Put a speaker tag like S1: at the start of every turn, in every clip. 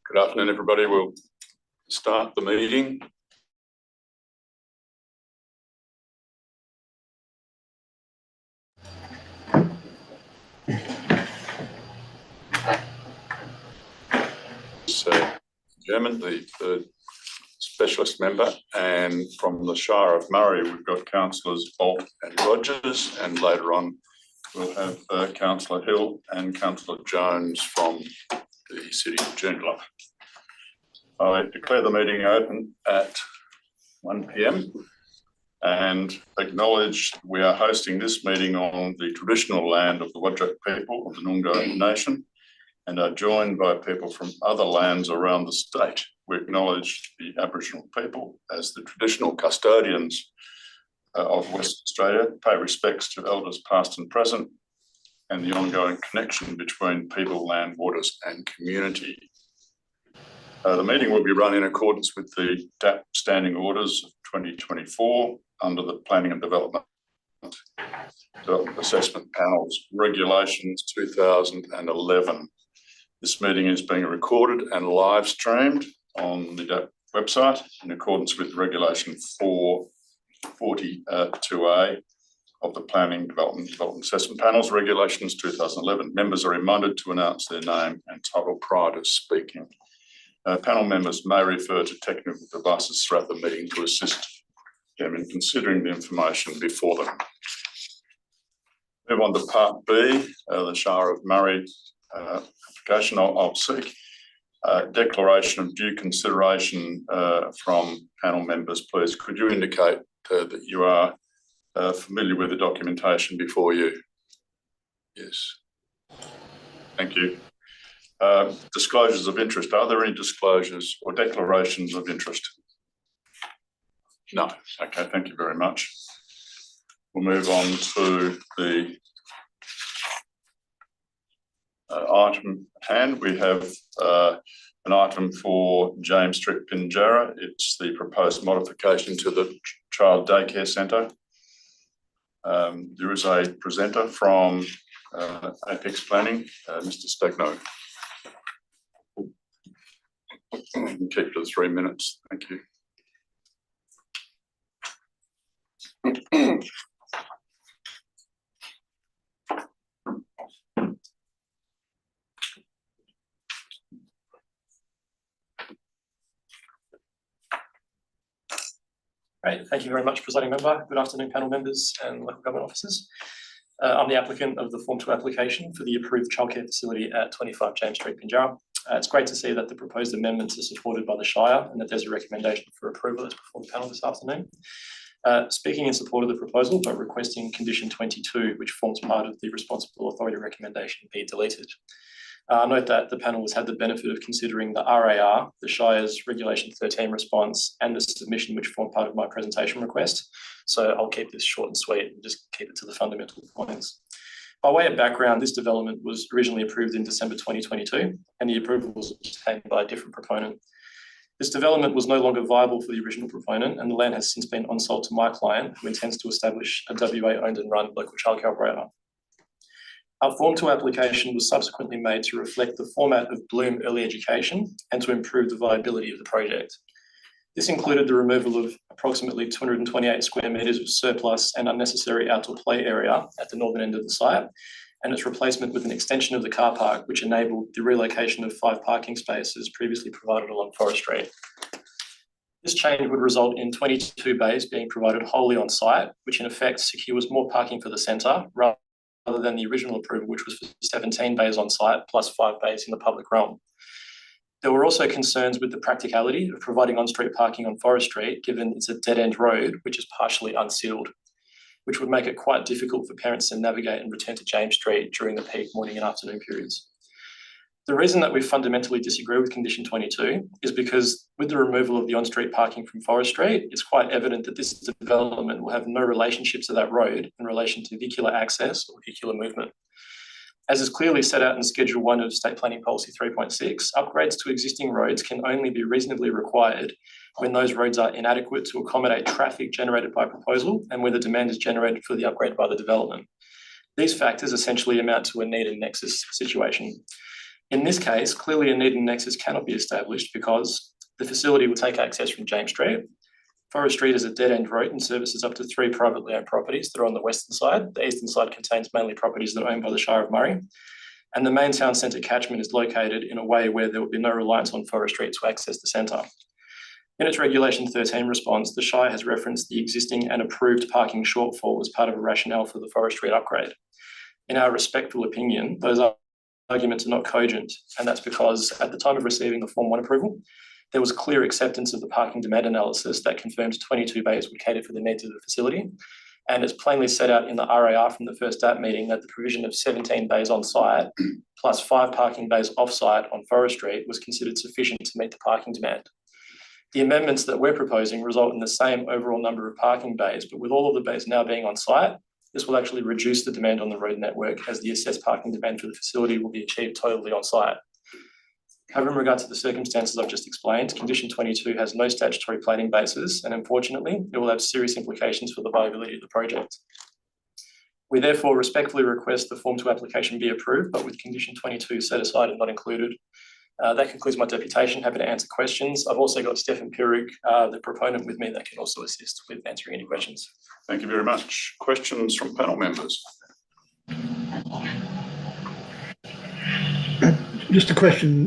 S1: Good afternoon, everybody. We'll start the meeting. Chairman, the third specialist member, and from the Shire of Murray, we've got councillors Bolt and Rogers, and later on we'll have Councillor Hill and Councillor Jones from the City of Joondalup. I declare the meeting open at 1 p.m. and acknowledge we are hosting this meeting on the traditional land of the Whadjuk people of the Noongar Nation and are joined by people from other lands around the state. We acknowledge the Aboriginal people as the traditional custodians of Western Australia, pay respects to elders past and present, and the ongoing connection between people, land, waters and community. The meeting will be run in accordance with the DAP Standing Orders of 2024 under the Planning and Development Assessment Panels Regulations 2011. This meeting is being recorded and live streamed on the DAP website in accordance with Regulation 442A of the Planning Development Assessment Panels Regulations 2011. Members are reminded to announce their name and title prior to speaking. Panel members may refer to technical devices throughout the meeting to assist them in considering the information before them. Move on to Part B, the Shire of Murray application. I'll seek declaration of due consideration from panel members, please. Could you indicate that you are familiar with the documentation before you? Yes. Thank you. Disclosures of interest. Are there any disclosures or declarations of interest? No. Okay, thank you very much. We'll move on to the item at hand. We have an item for James Street, Pinjarra. It's the proposed modification to the Child Daycare Centre. There is a presenter from Apex Planning, Mr. Stagno. Keep to 3 minutes. Thank you.
S2: Great, thank you very much, Presiding Member. Good afternoon, panel members and local government officers. I'm the applicant of the Form 2 application for the approved childcare facility at 25 James Street, Pinjarra. It's great to see that the proposed amendments are supported by the Shire and that there's a recommendation for approval that's before the panel this afternoon. Speaking in support of the proposal, but requesting condition 22, which forms part of the responsible authority recommendation, be deleted. Note that the panel has had the benefit of considering the RAR, the Shire's Regulation 13 response, and the submission which form part of my presentation request. So I'll keep this short and sweet and just keep it to the fundamental points. By way of background, this development was originally approved in December 2022, and the approval was obtained by a different proponent. This development was no longer viable for the original proponent, and the land has since been on-sold to my client, who intends to establish a WA-owned and run local childcare operator. Our Form 2 application was subsequently made to reflect the format of Bloom Early Education and to improve the viability of the project. This included the removal of approximately 228 square metres of surplus and unnecessary outdoor play area at the northern end of the site, and its replacement with an extension of the car park, which enabled the relocation of 5 parking spaces previously provided along Forest Street. This change would result in 22 bays being provided wholly on site, which in effect secures more parking for the centre rather than the original approval, which was for 17 bays on site plus 5 bays in the public realm. There were also concerns with the practicality of providing on-street parking on Forest Street, given it's a dead-end road, which is partially unsealed, which would make it quite difficult for parents to navigate and return to James Street during the peak morning and afternoon periods. The reason that we fundamentally disagree with condition 22 is because with the removal of the on-street parking from Forest Street, it's quite evident that this development will have no relationship to that road in relation to vehicular access or vehicular movement. As is clearly set out in Schedule 1 of State Planning Policy 3.6, upgrades to existing roads can only be reasonably required when those roads are inadequate to accommodate traffic generated by proposal and where the demand is generated for the upgrade by the development. These factors essentially amount to a need and nexus situation. In this case, clearly a need and nexus cannot be established because the facility will take access from James Street. Forest Street is a dead-end road and services up to 3 privately owned properties that are on the western side. The eastern side contains mainly properties that are owned by the Shire of Murray. And the main town centre catchment is located in a way where there will be no reliance on Forest Street to access the centre. In its Regulation 13 response, the Shire has referenced the existing and approved parking shortfall as part of a rationale for the Forest Street upgrade. In our respectful opinion, those arguments are not cogent, and that's because at the time of receiving the Form 1 approval, there was clear acceptance of the parking demand analysis that confirmed 22 bays would cater for the needs of the facility. And it's plainly set out in the RAR from the first DAP meeting that the provision of 17 bays on site plus 5 parking bays off site on Forest Street was considered sufficient to meet the parking demand. The amendments that we're proposing result in the same overall number of parking bays, but with all of the bays now being on site, this will actually reduce the demand on the road network as the assessed parking demand for the facility will be achieved totally on site. However, in regard to the circumstances I've just explained, Condition 22 has no statutory planning basis, and unfortunately, it will have serious implications for the viability of the project. We therefore respectfully request the Form 2 application be approved, but with Condition 22 set aside and not included. That concludes my deputation. Happy to answer questions. I've also got Stefan Piruk, the proponent, with me that can also assist with answering any questions.
S1: Thank you very much. Questions from panel members?
S3: Just a question,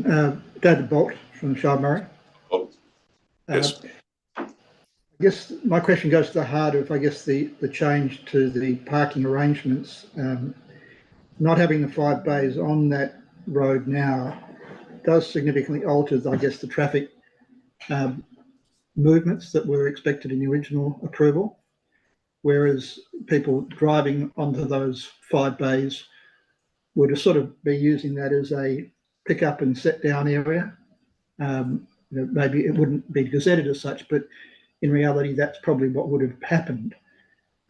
S3: David Bolt from Shire Murray.
S1: Oh, yes.
S3: I guess my question goes to the heart of, the change to the parking arrangements. Not having the 5 bays on that road now does significantly alter, the traffic movements that were expected in the original approval, whereas people driving onto those 5 bays would sort of be using that as a pick up and set down area. Maybe it wouldn't be gazetted as such, but in reality, that's probably what would have happened.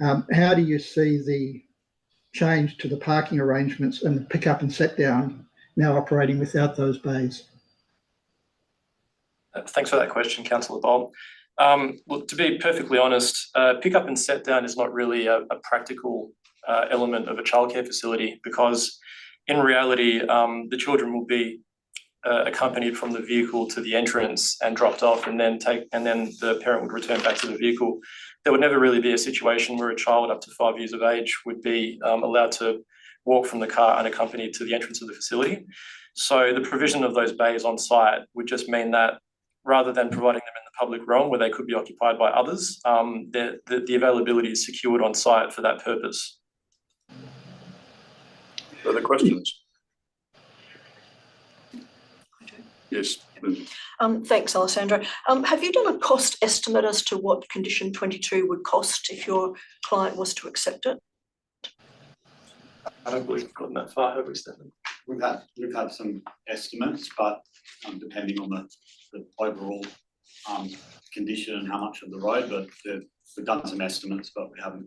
S3: How do you see the change to the parking arrangements and the pick up and set down now operating without those bays?
S2: Thanks for that question, Councillor Bolt. Well, to be perfectly honest, pick up and set down is not really a practical element of a childcare facility, because in reality, the children will be accompanied from the vehicle to the entrance and dropped off, and then the parent would return back to the vehicle. There would never really be a situation where a child up to 5 years of age would be allowed to walk from the car unaccompanied to the entrance of the facility. So the provision of those bays on site would just mean that rather than providing them in the public realm where they could be occupied by others, the availability is secured on site for that purpose.
S1: Further questions? Yes.
S4: Thanks, Alessandra. Have you done a cost estimate as to what Condition 22 would cost if your client was to accept it?
S2: I don't believe we've gotten that far, have we, Stefan?
S5: We've had some estimates, but depending on the overall condition and how much of the road, but we've done some estimates, but we haven't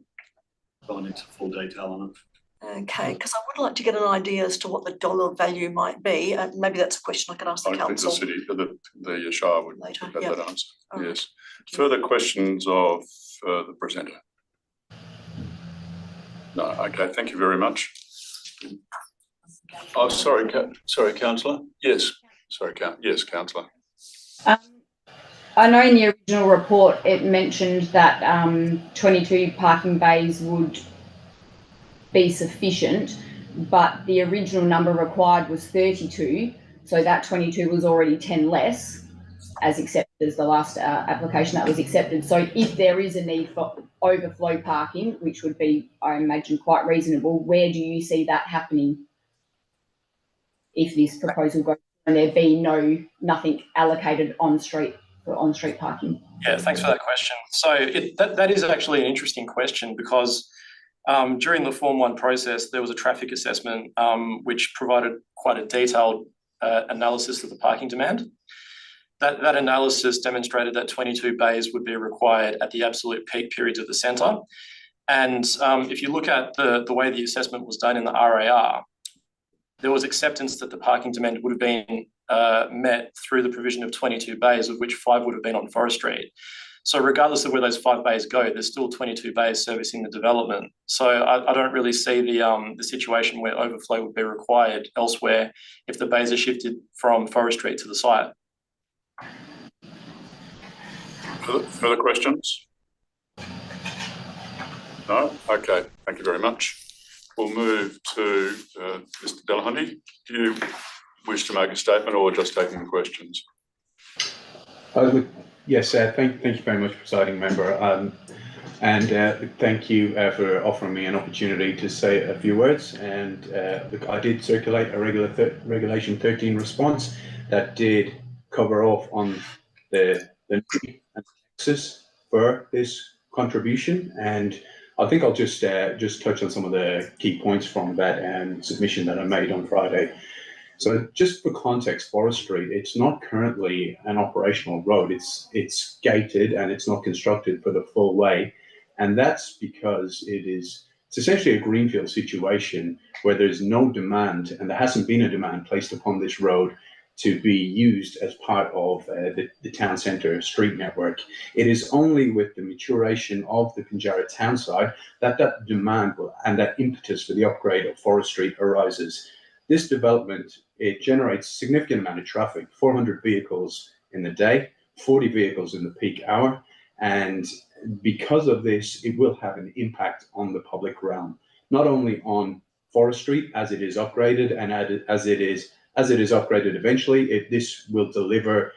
S5: gone into full detail on it.
S4: Okay, because I would like to get an idea as to what the dollar value might be. Maybe that's a question I could ask the council.
S1: I think the Shire would
S4: later
S1: have that answer.
S4: All
S1: yes.
S4: Right.
S1: Further questions of the presenter? No. Okay. Thank you very much. Oh, sorry, Councillor. Yes. Sorry, yes, Councillor.
S6: I know in the original report it mentioned that 22 parking bays would be sufficient, but the original number required was 32, so that 22 was already 10 less, as accepted as the last application that was accepted. So if there is a need for overflow parking, which would be, I imagine, quite reasonable, where do you see that happening if this proposal goes and there be nothing allocated on street for on-street parking?
S2: Yeah, thanks for that question. So that is actually an interesting question, because during the Form 1 process, there was a traffic assessment which provided quite a detailed analysis of the parking demand. That analysis demonstrated that 22 bays would be required at the absolute peak periods of the centre. And if you look at the way the assessment was done in the RAR, there was acceptance that the parking demand would have been met through the provision of 22 bays, of which 5 would have been on Forest Street. So regardless of where those 5 bays go, there's still 22 bays servicing the development. So I don't really see the situation where overflow would be required elsewhere if the bays are shifted from forestry to the site.
S1: Further questions? No? Okay, thank you very much. We'll move to Mr. Delahunty. Do you wish to make a statement or just taking questions?
S7: Yes, thank you very much, Presiding Member. And thank you for offering me an opportunity to say a few words. And look, I did circulate a Regulation 13 response that did cover off on the nexus for this contribution. And I think I'll just touch on some of the key points from that submission that I made on Friday. So just for context, forestry, it's not currently an operational road. It's gated and it's not constructed for the full way. And that's because it's essentially a greenfield situation where there's no demand, and there hasn't been a demand placed upon this road to be used as part of the town centre street network. It is only with the maturation of the Pinjarra town side that demand and that impetus for the upgrade of forestry arises. This development, it generates a significant amount of traffic, 400 vehicles in the day, 40 vehicles in the peak hour. And because of this, it will have an impact on the public realm, not only on forestry as it is upgraded and as it is upgraded eventually, this will deliver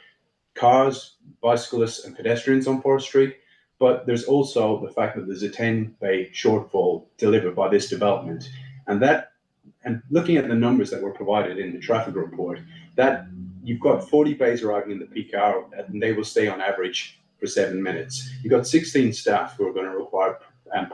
S7: cars, bicyclists and pedestrians on forestry, but there's also the fact that there's a 10-bay shortfall delivered by this development. And looking at the numbers that were provided in the traffic report, that you've got 40 bays arriving in the peak hour and they will stay on average for 7 minutes. You've got 16 staff who are going to require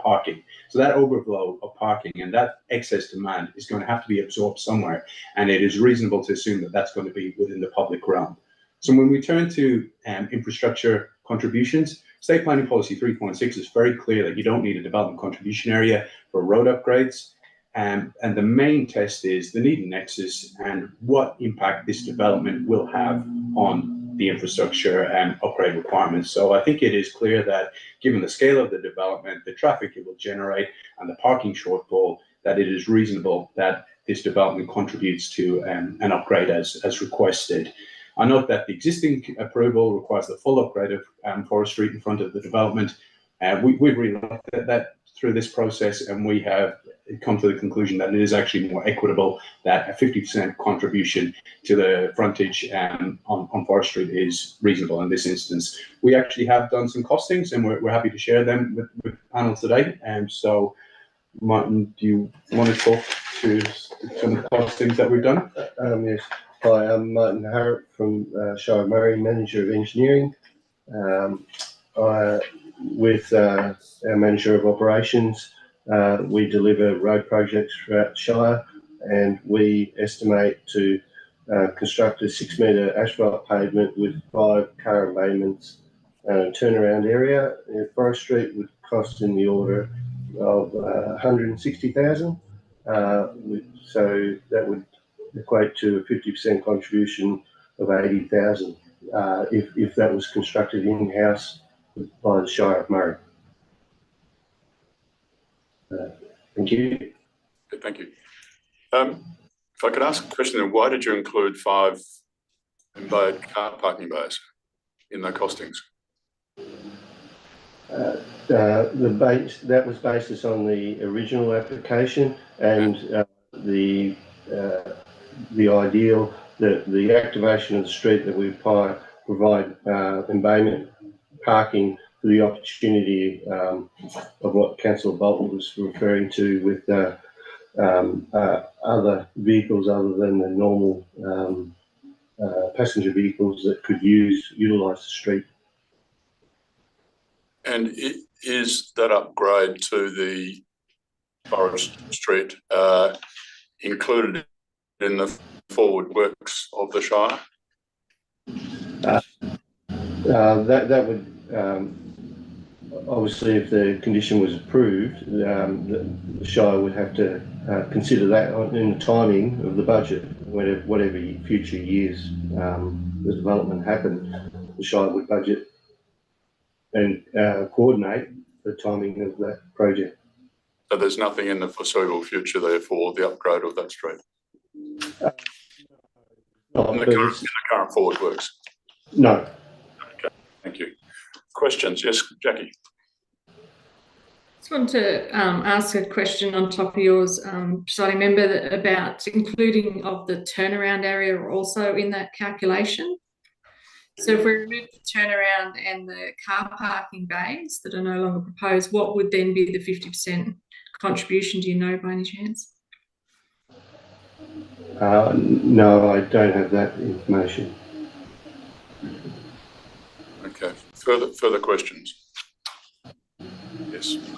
S7: parking. So that overflow of parking and that excess demand is going to have to be absorbed somewhere. And it is reasonable to assume that that's going to be within the public realm. So when we turn to infrastructure contributions, State Planning Policy 3.6 is very clear that you don't need a development contribution area for road upgrades. And the main test is the need and nexus and what impact this development will have on the infrastructure and upgrade requirements. So I think it is clear that given the scale of the development, the traffic it will generate and the parking shortfall, that it is reasonable that this development contributes to an upgrade as requested. I note that the existing approval requires the full upgrade of Forest Street in front of the development. We've really looked at that through this process and we have come to the conclusion that it is actually more equitable that a 50% contribution to the frontage on Forest Street is reasonable in this instance. We actually have done some costings and we're happy to share them with the panel today. And so, Martin, do you want to talk to some of the costings that we've done?
S8: Yes. Hi, I'm Martin Harrop from Shire Murray, Manager of Engineering. With our Manager of Operations, we deliver road projects throughout Shire and we estimate to construct a 6-metre asphalt pavement with 5 car embayments turnaround area. Forest Street would cost in the order of 160,000. So that would equate to a 50% contribution of 80,000 if that was constructed in-house by the Shire of Murray. Thank you.
S1: Thank you. If I could ask a question, then why did you include 5 embayed car parking bays in the costings?
S8: That was basis on the original application and the ideal that the activation of the street that we provide embayment parking for the opportunity of what Councillor Bolton was referring to with other vehicles other than the normal passenger vehicles that could utilise the street.
S1: And is that upgrade to the Forest Street included in the forward works of the Shire?
S8: That would obviously, if the condition was approved, the Shire would have to consider that in the timing of the budget. Whatever future years the development happened, the Shire would budget and coordinate the timing of that project.
S1: So there's nothing in the foreseeable future there for the upgrade of that street? In the current forward works?
S8: No.
S1: Okay, thank you. Questions? Yes, Jackie.
S9: Just want to ask a question on top of yours, presiding member, about including of the turnaround area also in that calculation. So if we remove the turnaround and the car parking bays that are no longer proposed, what would then be the 50% contribution? Do you know by any chance?
S8: No, I don't have that information.
S1: Okay. Further questions? Yes, Lindsay.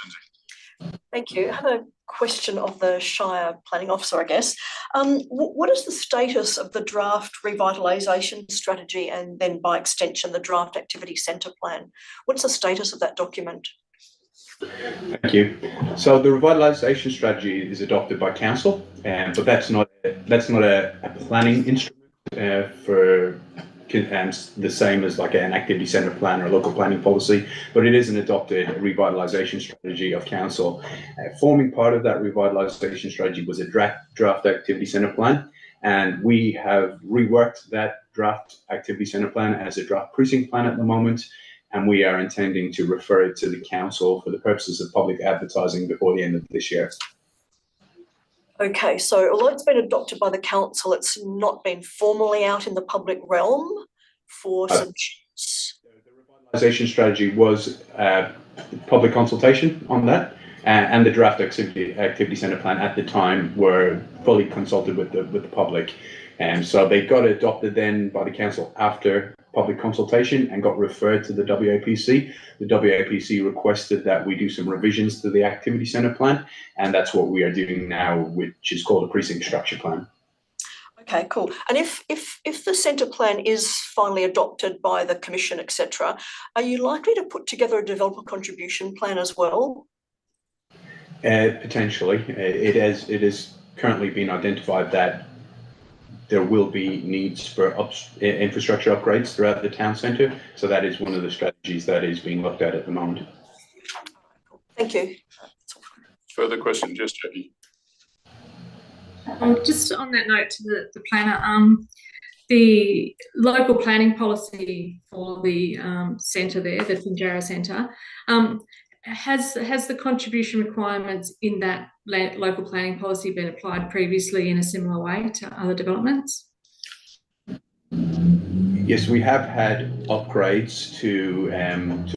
S4: Thank you. I have a question of the Shire Planning Officer, I guess. What is the status of the draft revitalisation strategy and then by extension the draft activity centre plan? What's the status of that document?
S7: Thank you. So the revitalisation strategy is adopted by council, but that's not a planning instrument for the same as like an activity centre plan or a local planning policy, but it is an adopted revitalisation strategy of council. Forming part of that revitalisation strategy was a draft activity centre plan, and we have reworked that draft activity centre plan as a draft precinct plan at the moment, and we are intending to refer it to the council for the purposes of public advertising before the end of this year.
S4: Okay, so although it's been adopted by the council, it's not been formally out in the public realm for some changes.
S7: The revitalisation strategy was public consultation on that, and the draft activity centre plan at the time were fully consulted with the public, and so they got adopted then by the council after public consultation and got referred to the WAPC. The WAPC requested that we do some revisions to the activity centre plan, and that's what we are doing now, which is called a precinct structure plan.
S4: Okay, cool. And if the centre plan is finally adopted by the commission, etc., are you likely to put together a developer contribution plan as well?
S7: Potentially. It has currently been identified that there will be needs for infrastructure upgrades throughout the town centre. So that is one of the strategies that is being looked at the moment.
S4: Thank you.
S1: Further questions? Yes, Jackie.
S9: Just on that note to the planner, the local planning policy for the centre there, the Pinjarra Centre, has the contribution requirements in that local planning policy been applied previously in a similar way to other developments?
S7: Yes, we have had upgrades to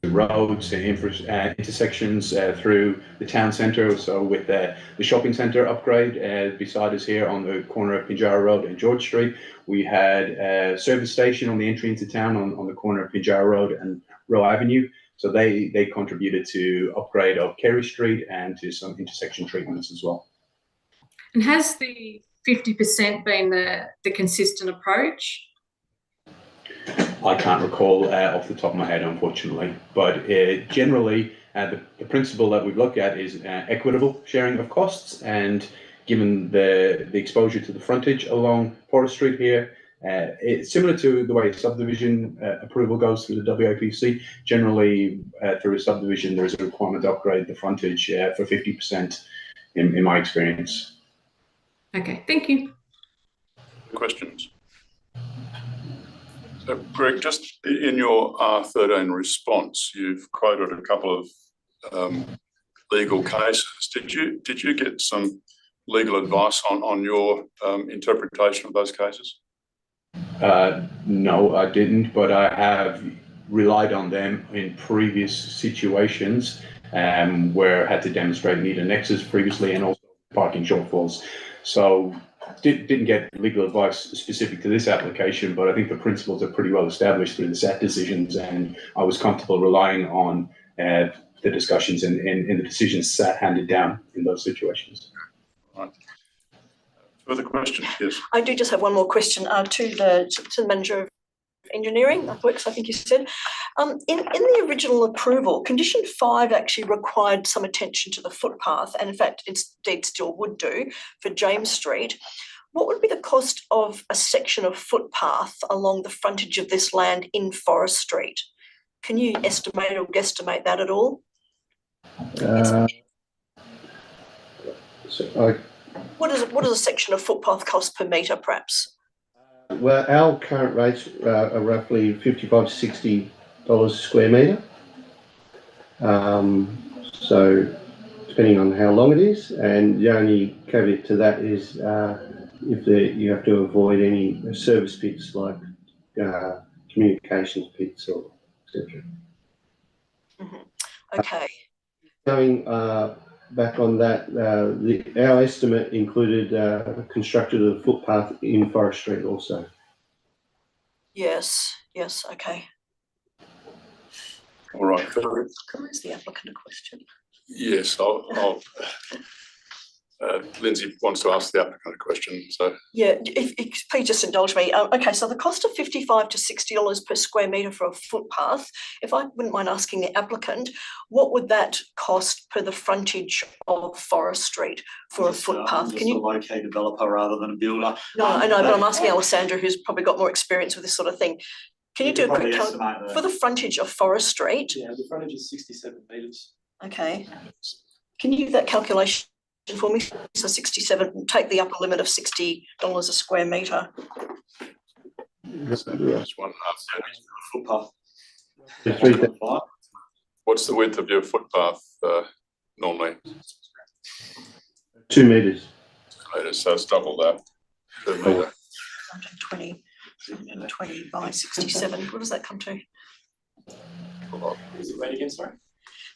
S7: roads and intersections through the town centre. So with the shopping centre upgrade beside us here on the corner of Pinjarra Road and George Street, we had a service station on the entry into town on the corner of Pinjarra Road and Rowe Avenue. So they contributed to upgrade of Carey Street and to some intersection treatments as well.
S9: And has the 50% been the consistent approach?
S7: I can't recall off the top of my head, unfortunately, but generally the principle that we look at is equitable sharing of costs, and given the exposure to the frontage along Forest Street here, it's similar to the way subdivision approval goes through the WAPC. Generally, through a subdivision, there is a requirement to upgrade the frontage for 50% in my experience.
S9: Okay, thank you.
S1: Questions? So, Greg, just in your R13 response, you've quoted a couple of legal cases. Did you get some legal advice on your interpretation of those cases?
S7: No, I didn't, but I have relied on them in previous situations where I had to demonstrate need a nexus previously and also parking shortfalls. So didn't get legal advice specific to this application, but I think the principles are pretty well established through the SAT decisions, and I was comfortable relying on the discussions and the decisions SAT handed down in those situations.
S1: Right. Further questions? Yes.
S4: I do just have one more question to the manager of engineering, works, I think you said. In the original approval, condition 5 actually required some attention to the footpath, and in fact, it indeed still would do for James Street. What would be the cost of a section of footpath along the frontage of this land in Forest Street? Can you estimate or guesstimate that at all? What does a section of footpath cost per metre, perhaps?
S8: Well, our current rates are roughly $55 to $60 a square metre. So depending on how long it is, and the only caveat to that is if you have to avoid any service pits like communications pits or etc.
S4: Okay.
S8: Going back on that, our estimate included construction of the footpath in Forest Street also.
S4: Yes, okay.
S1: All right.
S4: Can I ask the applicant a question?
S1: Yes, I'll Lindsay wants to ask the applicant a question, so.
S4: Yeah, if please just indulge me. Okay, so the cost of $55 to $60 per square metre for a footpath, if I wouldn't mind asking the applicant, what would that cost per the frontage of Forest Street for a footpath?
S5: Can you locate a developer rather than a builder?
S4: No, I know, but I'm asking Alessandra, who's probably got more experience with this sort of thing. Can you do a quick count for the frontage of Forest Street?
S2: Yeah, the frontage is 67 metres.
S4: Okay. Can you do that calculation for me? So 67, take the upper limit of $60 a square metre.
S1: Just one
S5: Footpath.
S8: 3,000.
S1: What's the width of your footpath normally?
S8: 2 metres.
S1: So it's double that per metre.
S4: 120 by 67. What does that come to?
S2: Is it rate again, sorry?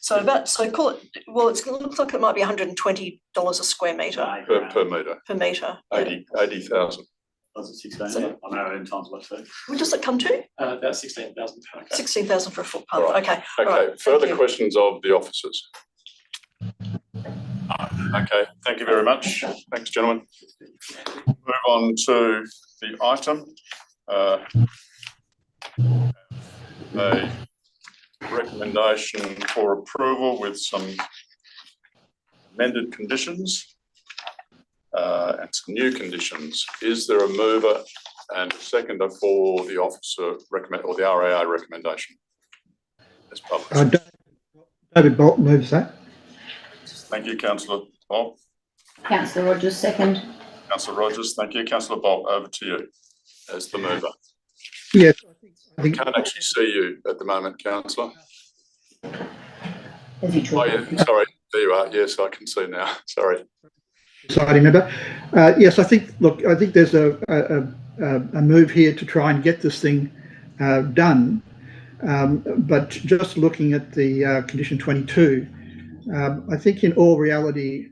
S4: So call it, well, it looks like it might be $120 a square metre.
S1: Per metre.
S4: Per metre.
S1: 80,000.
S5: Does it 16? I know in times what too.
S4: What does it come to?
S2: About 16,000. Okay.
S4: 16,000 for a footpath.
S1: Right.
S4: Okay.
S1: Okay.
S4: Right.
S1: Further questions of the officers? Okay. Thank you very much. Thanks, gentlemen. Move on to the item. A recommendation for approval with some amended conditions and some new conditions. Is there a mover and a seconder for the officer recommend or the RAA recommendation as published?
S3: David Bolt moves that.
S1: Thank you, Councillor Bolt.
S6: Councillor Rogers, second.
S1: Councillor Rogers, thank you. Councillor Bolt, over to you as the mover.
S3: Yes, I
S1: I
S3: think
S1: can't actually see you at the moment, Councillor.
S6: As you
S1: Oh, yeah, sorry, there you are. Yes, I can see now. Sorry.
S3: Deciding member. Yes, I think there's a move here to try and get this thing done. But just looking at the condition 22, I think in all reality,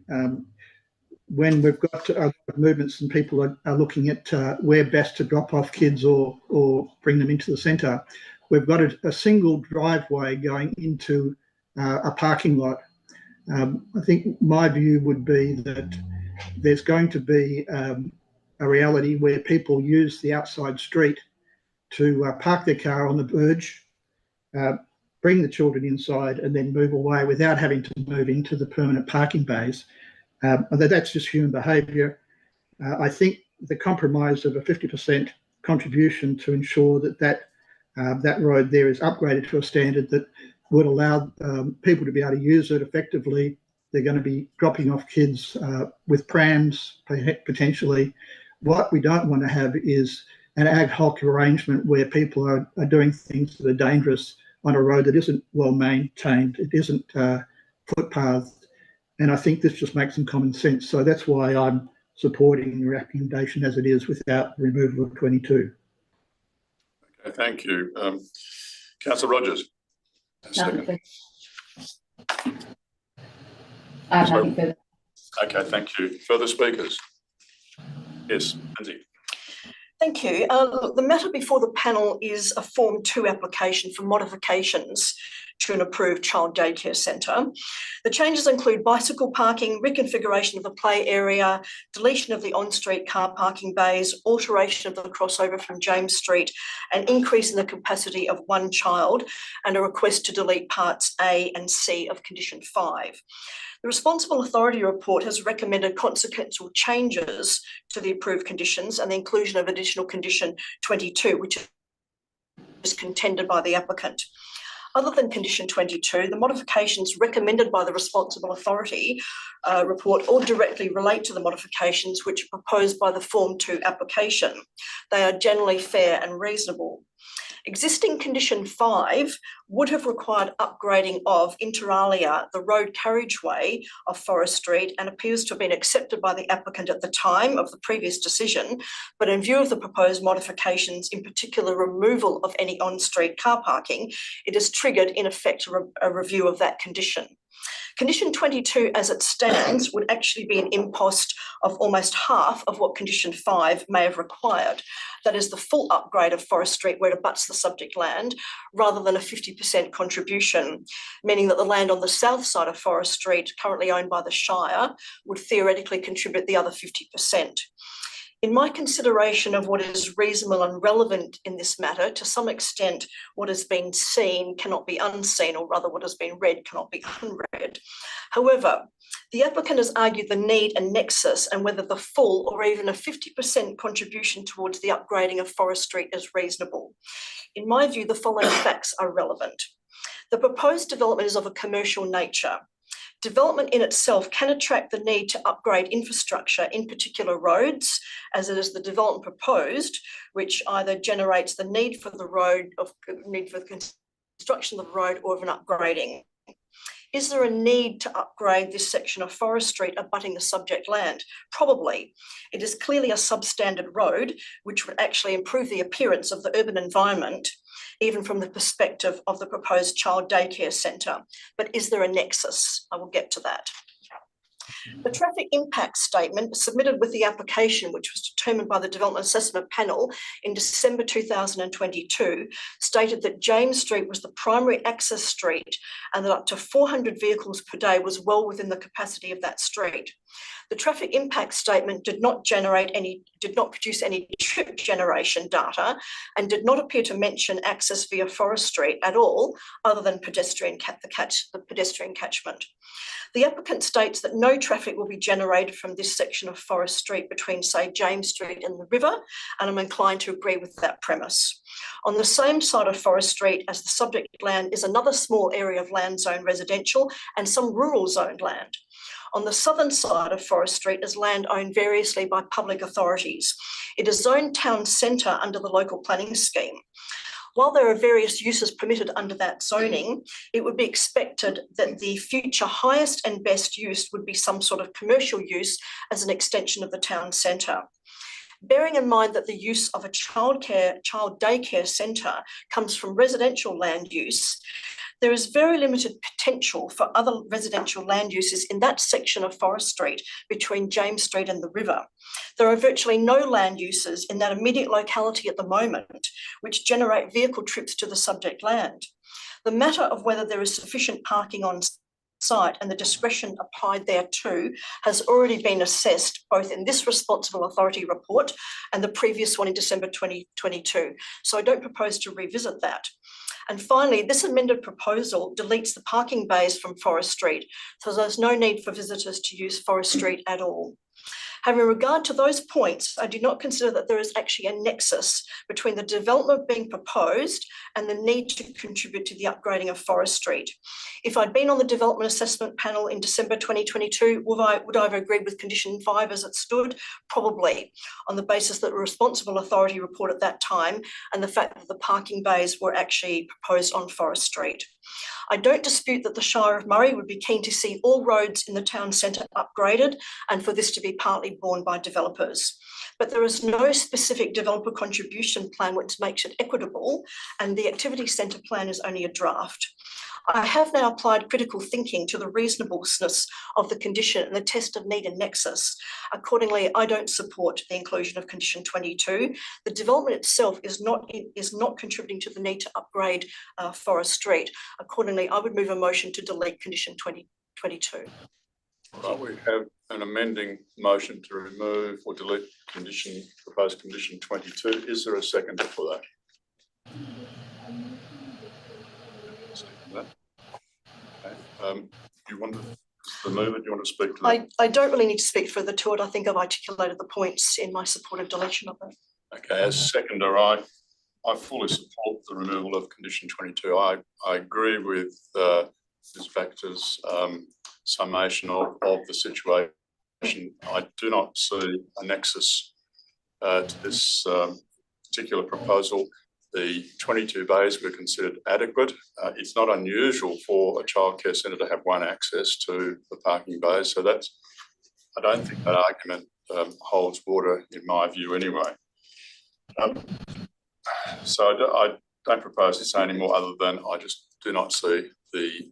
S3: when we've got movements and people are looking at where best to drop off kids or bring them into the centre, we've got a single driveway going into a parking lot. I think my view would be that there's going to be a reality where people use the outside street to park their car on the verge, bring the children inside and then move away without having to move into the permanent parking bays. That's just human behaviour. I think the compromise of a 50% contribution to ensure that road there is upgraded to a standard that would allow people to be able to use it effectively. They're going to be dropping off kids with prams potentially. What we don't want to have is an ad hoc arrangement where people are doing things that are dangerous on a road that isn't well maintained. It isn't footpathed. And I think this just makes some common sense. So that's why I'm supporting the recommendation as it is without removal of 22.
S1: Okay, thank you. Councillor Rogers.
S6: Nothing further.
S1: Okay, thank you. Further speakers? Yes, Lindsay.
S4: Thank you. Look, the matter before the panel is a Form 2 application for modifications to an approved child daycare centre. The changes include bicycle parking, reconfiguration of the play area, deletion of the on-street car parking bays, alteration of the crossover from James Street, an increase in the capacity of one child, and a request to delete parts A and C of condition 5. The Responsible Authority report has recommended consequential changes to the approved conditions and the inclusion of additional condition 22, which is contended by the applicant. Other than condition 22, the modifications recommended by the responsible authority report all directly relate to the modifications which are proposed by the Form 2 application. They are generally fair and reasonable. Existing condition 5 would have required upgrading of, inter alia, the road carriageway of Forest Street and appears to have been accepted by the applicant at the time of the previous decision, but in view of the proposed modifications, in particular removal of any on-street car parking, it has triggered in effect a review of that condition. Condition 22 as it stands would actually be an impost of almost half of what condition 5 may have required. That is the full upgrade of Forest Street where it abuts the subject land, rather than a 50% contribution, meaning that the land on the south side of Forest Street, currently owned by the Shire, would theoretically contribute the other 50%. In my consideration of what is reasonable and relevant in this matter, to some extent, what has been seen cannot be unseen, or rather what has been read cannot be unread. However, the applicant has argued the need and nexus and whether the full or even a 50% contribution towards the upgrading of Forest Street is reasonable. In my view, the following facts are relevant. The proposed development is of a commercial nature. Development in itself can attract the need to upgrade infrastructure, in particular roads, as it is the development proposed, which either generates the need for the construction of the road or of an upgrading. Is there a need to upgrade this section of Forest Street abutting the subject land? Probably. It is clearly a substandard road, which would actually improve the appearance of the urban environment, even from the perspective of the proposed child daycare centre. But is there a nexus? I will get to that. The traffic impact statement submitted with the application, which was determined by the Development Assessment Panel in December 2022, stated that James Street was the primary access street and that up to 400 vehicles per day was well within the capacity of that street. The traffic impact statement did not produce any trip generation data and did not appear to mention access via Forest Street at all, other than the pedestrian catchment. The applicant states that no traffic will be generated from this section of Forest Street between, say, James Street and the river, and I'm inclined to agree with that premise. On the same side of Forest Street as the subject land is another small area of land zone residential and some rural zoned land. On the southern side of Forest Street is land owned variously by public authorities. It is zoned town centre under the local planning scheme. While there are various uses permitted under that zoning, it would be expected that the future highest and best use would be some sort of commercial use as an extension of the town centre. Bearing in mind that the use of a child daycare centre comes from residential land use, there is very limited potential for other residential land uses in that section of Forest Street between James Street and the river. There are virtually no land uses in that immediate locality at the moment which generate vehicle trips to the subject land. The matter of whether there is sufficient parking on site and the discretion applied thereto has already been assessed both in this responsible authority report and the previous one in December 2022. So I don't propose to revisit that. And finally, this amended proposal deletes the parking bays from Forest Street, so there's no need for visitors to use Forest Street at all. Having regard to those points, I do not consider that there is actually a nexus between the development being proposed and the need to contribute to the upgrading of Forest Street. If I'd been on the Development Assessment Panel in December 2022, would I have agreed with condition 5 as it stood? Probably, on the basis that the responsible authority report at that time and the fact that the parking bays were actually proposed on Forest Street. I don't dispute that the Shire of Murray would be keen to see all roads in the town centre upgraded and for this to be partly borne by developers. But there is no specific developer contribution plan which makes it equitable, and the activity centre plan is only a draft. I have now applied critical thinking to the reasonableness of the condition and the test of need and nexus. Accordingly, I don't support the inclusion of condition 22. The development itself is not contributing to the need to upgrade Forest Street. Accordingly, I would move a motion to delete condition 22.
S1: Right, we have an amending motion to remove or delete proposed condition 22. Is there a seconder for that? Okay. You want to remove it? Do you want to speak to that?
S4: I don't really need to speak further to it. I think I've articulated the points in my support of deletion of it.
S1: Okay, as seconder, I I fully support the removal of condition 22. I agree with Ms. Vactor's summation of the situation. I do not see a nexus to this particular proposal. The 22 bays were considered adequate. It's not unusual for a childcare centre to have one access to the parking bays, so I don't think that argument holds water in my view anyway. So I don't propose to say any more other than I just do not see the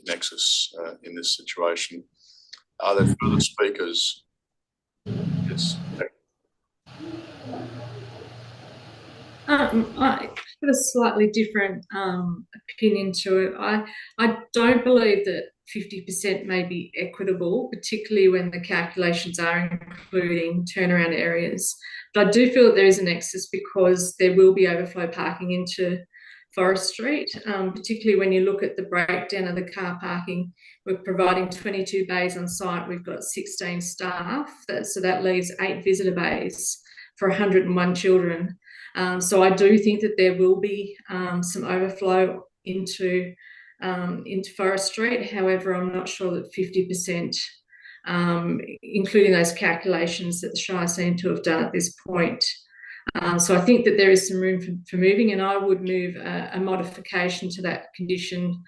S1: nexus in this situation. Are there further speakers? Yes.
S9: I have a slightly different opinion to it. I don't believe that 50% may be equitable, particularly when the calculations are including turnaround areas. But I do feel that there is a nexus because there will be overflow parking into Forest Street, particularly when you look at the breakdown of the car parking. We're providing 22 bays on site. We've got 16 staff, so that leaves 8 visitor bays for 101 children. So I do think that there will be some overflow into Forest Street. However, I'm not sure that 50%, including those calculations that the Shire seem to have done at this point. So I think that there is some room for moving, and I would move a modification to that condition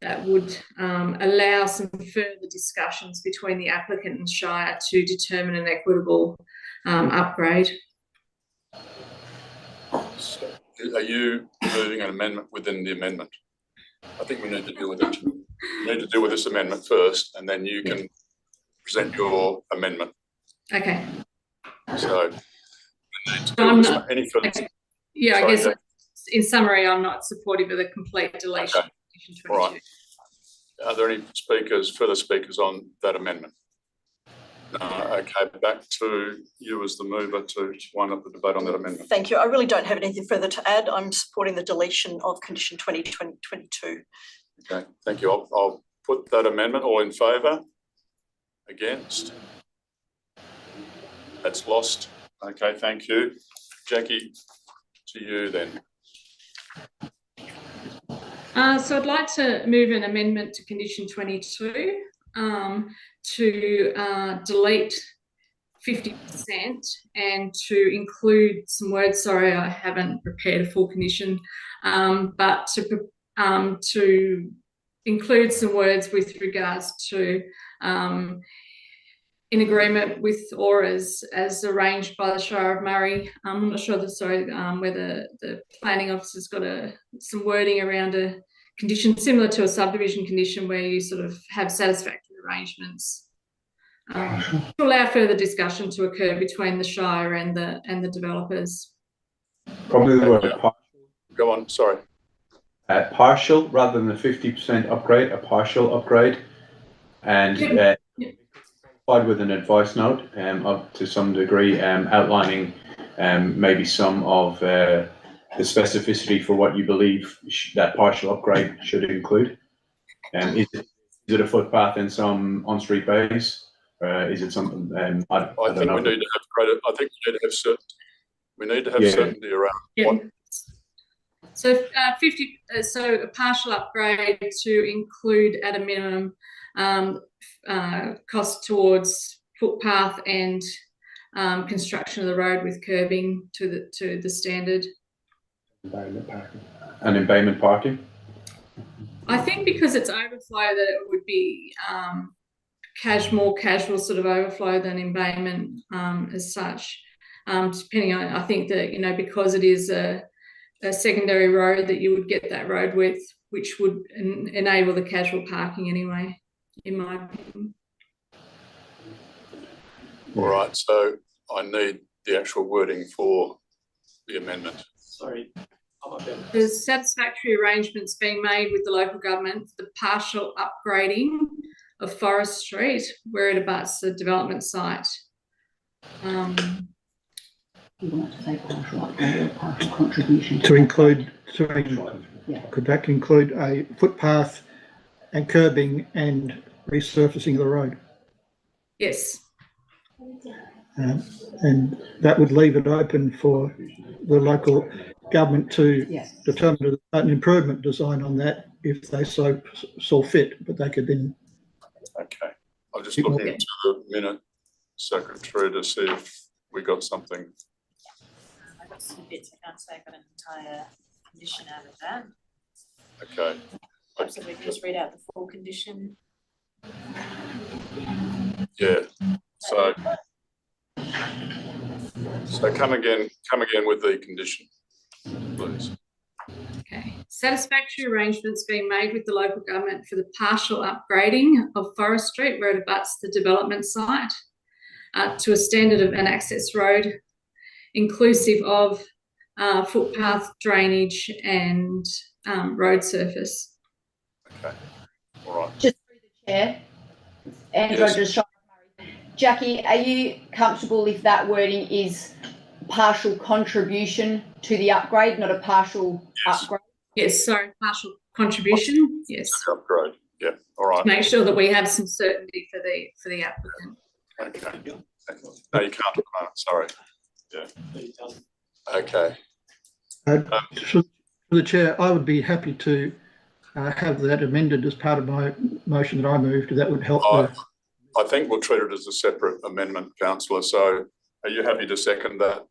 S9: that would allow some further discussions between the applicant and Shire to determine an equitable upgrade.
S1: So are you moving an amendment within the amendment? I think we need to deal with it. We need to deal with this amendment first, and then you can present your amendment.
S9: Okay.
S1: So
S9: I'm not,
S1: any further?
S9: okay. Yeah,
S1: Sorry,
S9: I guess in summary, I'm not supportive of the complete deletion.
S1: Okay. All right. Are there any further speakers on that amendment? No. Okay, back to you as the mover to wind up the debate on that amendment.
S4: Thank you. I really don't have anything further to add. I'm supporting the deletion of condition 22.
S1: Okay, thank you. I'll put that amendment. All in favour? Against? That's lost. Okay, thank you. Jackie, to you then.
S9: So I'd like to move an amendment to condition 22 to delete 50% and to include some words. Sorry, I haven't prepared a full condition, but to include some words with regards to in agreement with or as arranged by the Shire of Murray. I'm not sure whether the planning officer's got some wording around a condition similar to a subdivision condition where you sort of have satisfactory arrangements to allow further discussion to occur between the Shire and the developers.
S7: Probably the word partial.
S1: Go on, sorry.
S7: Partial rather than a 50% upgrade, a partial upgrade, and with an advice note up to some degree outlining maybe some of the specificity for what you believe that partial upgrade should include. Is it a footpath and some on-street bays? Is it something? I think we need to have credit. I think we need to have certainty. We need to have certainty around what.
S9: So so a partial upgrade to include at a minimum cost towards footpath and construction of the road with curbing to the standard.
S7: Embayment parking.
S9: I think because it's overflow that it would be more casual sort of overflow than embayment as such. Depending on, I think that because it is a secondary road that you would get that road width, which would enable the casual parking anyway, in my opinion.
S1: All right, so I need the actual wording for the amendment. Sorry.
S9: There's satisfactory arrangements being made with the local government for the partial upgrading of Forest Street where it abuts the development site.
S10: You want to say partial upgrade or partial contribution
S3: to include, could that include a footpath and curbing and resurfacing of the road?
S9: Yes.
S3: And that would leave it open for the local government to
S10: Yes.
S3: determine an improvement design on that if they so saw fit, but they could then.
S1: Okay, I'm just looking into the minute secretary to see if we got something.
S11: I got some bits, I can't say I got an entire condition out of that.
S1: Okay.
S11: Perhaps if we can just read out the full condition.
S1: Yeah, so come again with the condition, please.
S9: Okay. Satisfactory arrangements being made with the local government for the partial upgrading of Forest Street where it abuts the development site to a standard of an access road inclusive of footpath, drainage and road surface.
S1: Okay, all right.
S6: Just through the chair and
S1: Yes.
S6: Rogers, Shire of Murray. Jackie, are you comfortable if that wording is partial contribution to the upgrade, not a partial upgrade?
S9: Yes, sorry, partial contribution. Yes.
S1: Upgrade. Yeah. All right.
S9: To make sure that we have some certainty for the applicant.
S1: Okay. No, you can't. Sorry. Yeah. Okay.
S3: To the chair, I would be happy to have that amended as part of my motion that I moved. That would help.
S1: I think we'll treat it as a separate amendment, councillor. So are you happy to second that?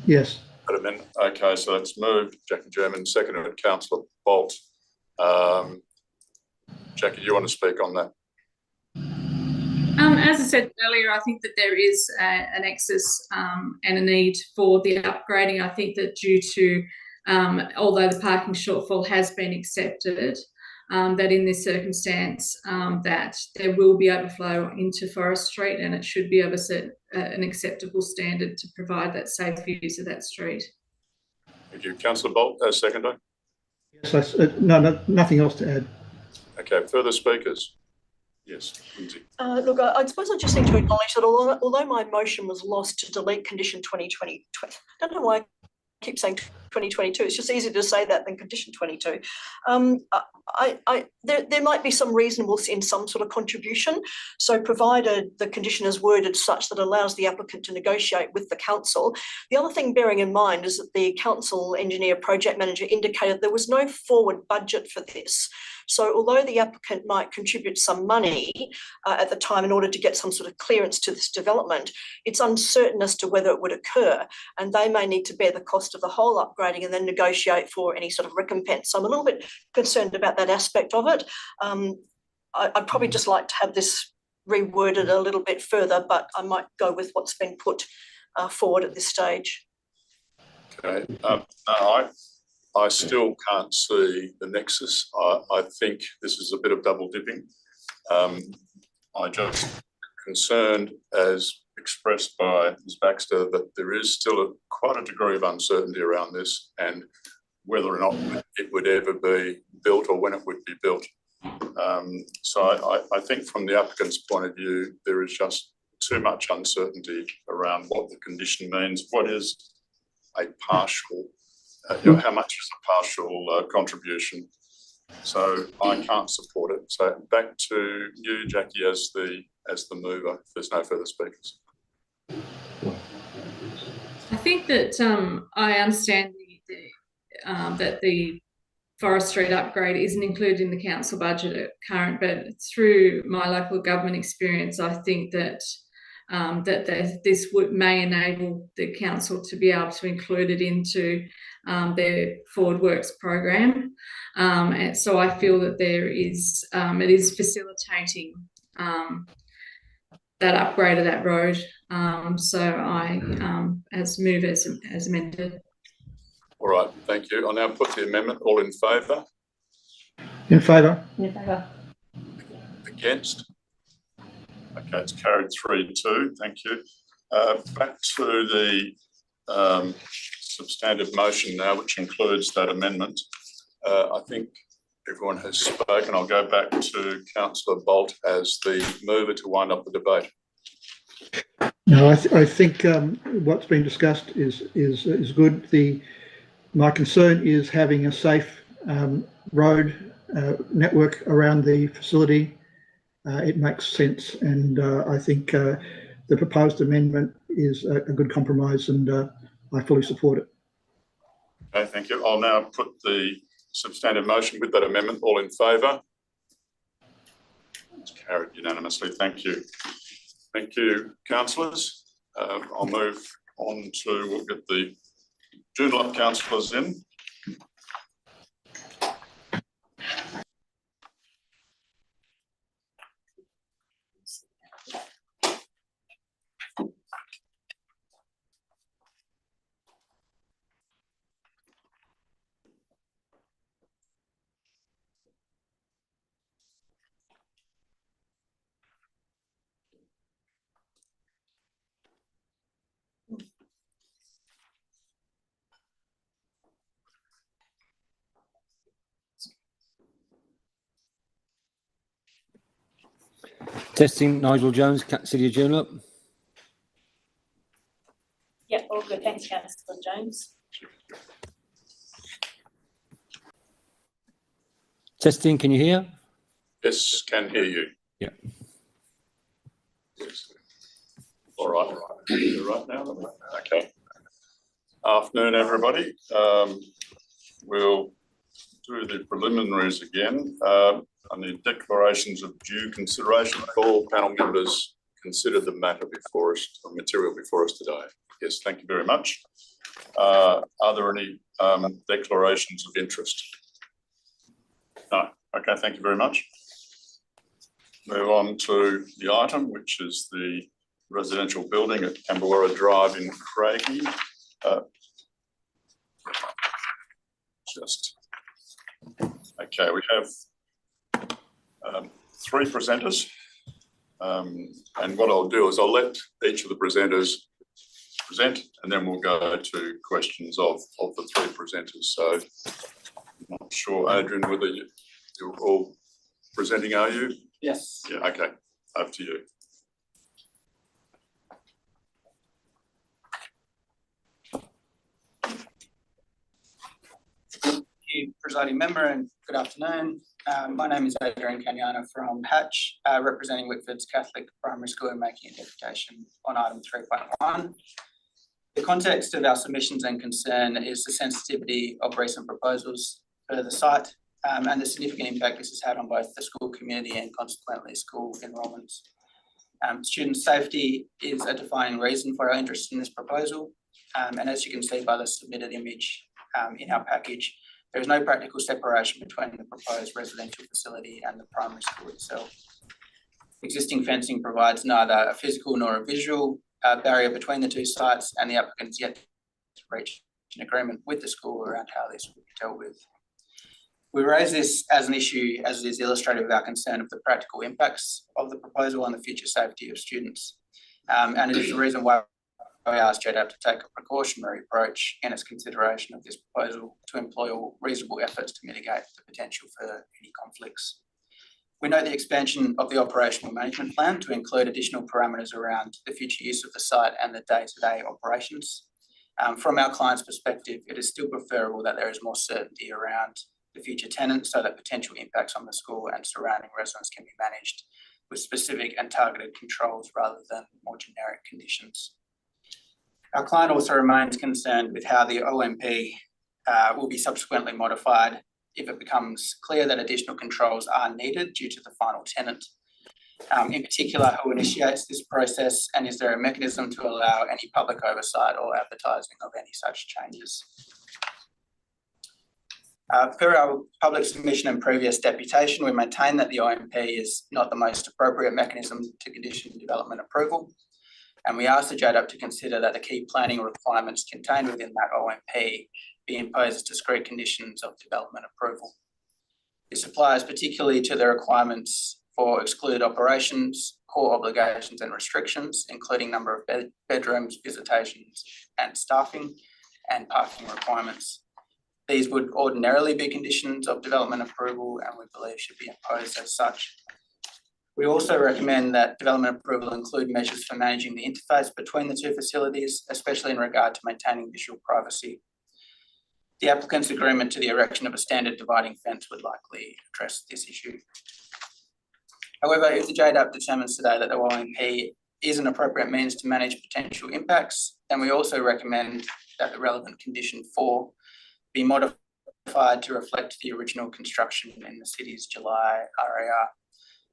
S3: Yes.
S1: Okay, so it's moved. Jackie German, seconded councillor Bolt. Jackie, do you want to speak on that?
S9: As I said earlier, I think that there is an excess and a need for the upgrading. I think that due to, although the parking shortfall has been accepted, that in this circumstance that there will be overflow into Forest Street and it should be of an acceptable standard to provide that safe use of that street.
S1: Thank you. Councillor Bolt, seconder?
S3: Yes, no, nothing else to add.
S1: Okay, further speakers? Yes, Lindsay.
S4: Look, I suppose I just need to acknowledge that although my motion was lost to delete condition 2020, I don't know why I keep saying 2022. It's just easier to say that than condition 22. There might be some reasonableness in some sort of contribution. So provided the condition is worded such that allows the applicant to negotiate with the council. The other thing bearing in mind is that the council engineer project manager indicated there was no forward budget for this. So although the applicant might contribute some money at the time in order to get some sort of clearance to this development, it's uncertain as to whether it would occur, and they may need to bear the cost of the whole upgrading and then negotiate for any sort of recompense. So I'm a little bit concerned about that aspect of it. I'd probably just like to have this reworded a little bit further, but I might go with what's been put forward at this stage.
S1: Okay, no, I still can't see the nexus. I think this is a bit of double dipping. I just concerned, as expressed by Ms Baxter, that there is still quite a degree of uncertainty around this and whether or not it would ever be built or when it would be built. So I think from the applicant's point of view, there is just too much uncertainty around what the condition means. What is a partial, how much is a partial contribution? So I can't support it. So back to you, Jackie, as the mover, if there's no further speakers.
S9: I think that I understand that the Forest Street upgrade isn't included in the council budget at current, but through my local government experience, I think that this may enable the council to be able to include it into their forward works program. And so I feel that it is facilitating that upgrade of that road. So I move as amended.
S1: All right, thank you. I'll now put the amendment. All in favour?
S3: In favour.
S6: In favour.
S1: Against? Okay, it's carried 3-2. Thank you. Back to the substantive motion now, which includes that amendment. I think everyone has spoken. I'll go back to Councillor Bolt as the mover to wind up the debate.
S3: No, I think what's been discussed is good. My concern is having a safe road network around the facility. It makes sense, and I think the proposed amendment is a good compromise, and I fully support it.
S1: Okay, thank you. I'll now put the substantive motion with that amendment. All in favour? It's carried unanimously. Thank you. Thank you, councillors. I'll move on to, we'll get the Joondalup councillors in.
S12: Testing, Nigel Jones, City of Joondalup.
S11: Yep, all good. Thanks, Councillor Jones.
S12: Testing, can you hear?
S1: Yes, can hear you.
S12: Yeah.
S1: Yes. All right. You're right now. Okay. Afternoon, everybody. We'll do the preliminaries again. I need declarations of due consideration. All panel members consider the matter before us, the material before us today. Yes, thank you very much. Are there any declarations of interest? No. Okay, thank you very much. Move on to the item, which is the residential building at Camberwara Drive in Craigie. Okay, we have three presenters, and what I'll do is I'll let each of the presenters present, and then we'll go to questions of the three presenters. So I'm not sure, Adrian, whether you're all presenting, are you?
S13: Yes.
S1: Yeah, okay, over to you.
S13: Thank you, presiding member, and good afternoon. My name is Adrian Cagnano from Hatch, representing Whitford's Catholic Primary School and making a deputation on item 3.1. The context of our submissions and concern is the sensitivity of recent proposals for the site and the significant impact this has had on both the school community and consequently school enrolments. Student safety is a defining reason for our interest in this proposal, and as you can see by the submitted image in our package, there is no practical separation between the proposed residential facility and the primary school itself. Existing fencing provides neither a physical nor a visual barrier between the two sites, and the applicant's yet to reach an agreement with the school around how this will be dealt with. We raise this as an issue as it is illustrative of our concern of the practical impacts of the proposal on the future safety of students. And it is the reason why I asked JDAP to take a precautionary approach in its consideration of this proposal to employ all reasonable efforts to mitigate the potential for any conflicts. We note the expansion of the operational management plan to include additional parameters around the future use of the site and the day-to-day operations. From our client's perspective, it is still preferable that there is more certainty around the future tenants so that potential impacts on the school and surrounding residents can be managed with specific and targeted controls rather than more generic conditions. Our client also remains concerned with how the OMP will be subsequently modified if it becomes clear that additional controls are needed due to the final tenant. In particular, who initiates this process, and is there a mechanism to allow any public oversight or advertising of any such changes? Per our public submission and previous deputation, we maintain that the OMP is not the most appropriate mechanism to condition development approval. And we ask the JDAP to consider that the key planning requirements contained within that OMP be imposed as discrete conditions of development approval. This applies particularly to the requirements for excluded operations, core obligations and restrictions, including number of bedrooms, visitations and staffing, and parking requirements. These would ordinarily be conditions of development approval and we believe should be imposed as such. We also recommend that development approval include measures for managing the interface between the two facilities, especially in regard to maintaining visual privacy. The applicant's agreement to the erection of a standard dividing fence would likely address this issue. However, if the JDAP determines today that the OMP is an appropriate means to manage potential impacts. And we also recommend that the relevant condition 4 be modified to reflect the original construction in the city's July RAR.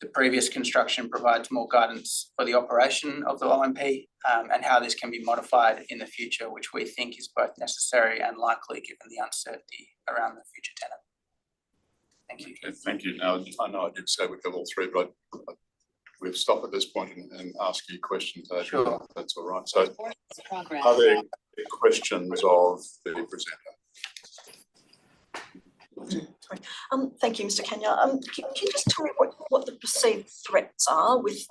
S13: The previous construction provides more guidance for the operation of the OMP and how this can be modified in the future, which we think is both necessary and likely given the uncertainty around the future tenant. Thank you.
S1: Okay, thank you. Now, I know I did say we have all three, but we'll stop at this point and ask you questions.
S13: Sure.
S1: If that's all right. So, are there questions of the presenter?
S4: Sorry. Thank you, Mr. Kenya. Can you just tell me what the perceived threats are with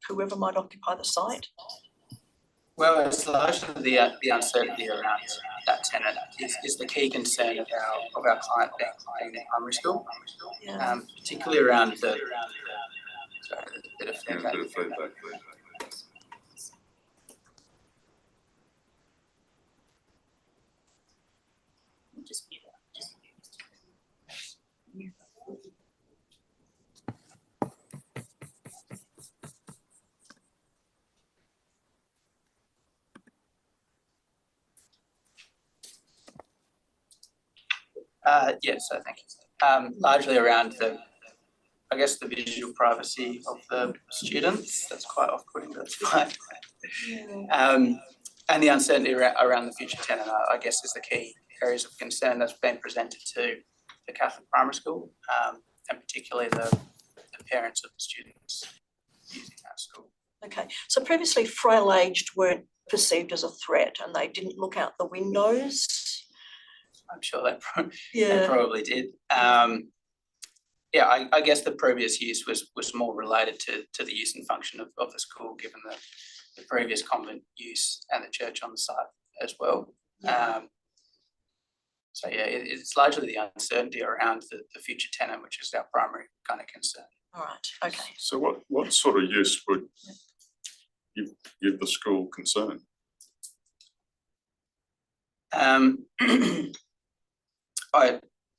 S4: whoever might occupy the site?
S13: Well, it's largely the uncertainty around that tenant is the key concern of our client being the primary school,
S4: Yeah.
S13: particularly around the. Sorry, there's a bit of feedback.
S11: Just be
S13: Yes, so thank you. Largely around I guess the visual privacy of the students. That's quite off-putting, but that's fine. And the uncertainty around the future tenant, I guess, is the key areas of concern that's been presented to the Catholic primary school, and particularly the parents of the students using that school.
S4: Okay, so previously frail aged weren't perceived as a threat and they didn't look out the windows.
S13: I'm sure they probably did. Yeah, I guess the previous use was more related to the use and function of the school, given the previous convent use and the church on the site as well.
S4: Yeah.
S13: So yeah, it's largely the uncertainty around the future tenant, which is our primary kind of concern.
S4: All right, okay.
S1: So what sort of use would you give the school concern?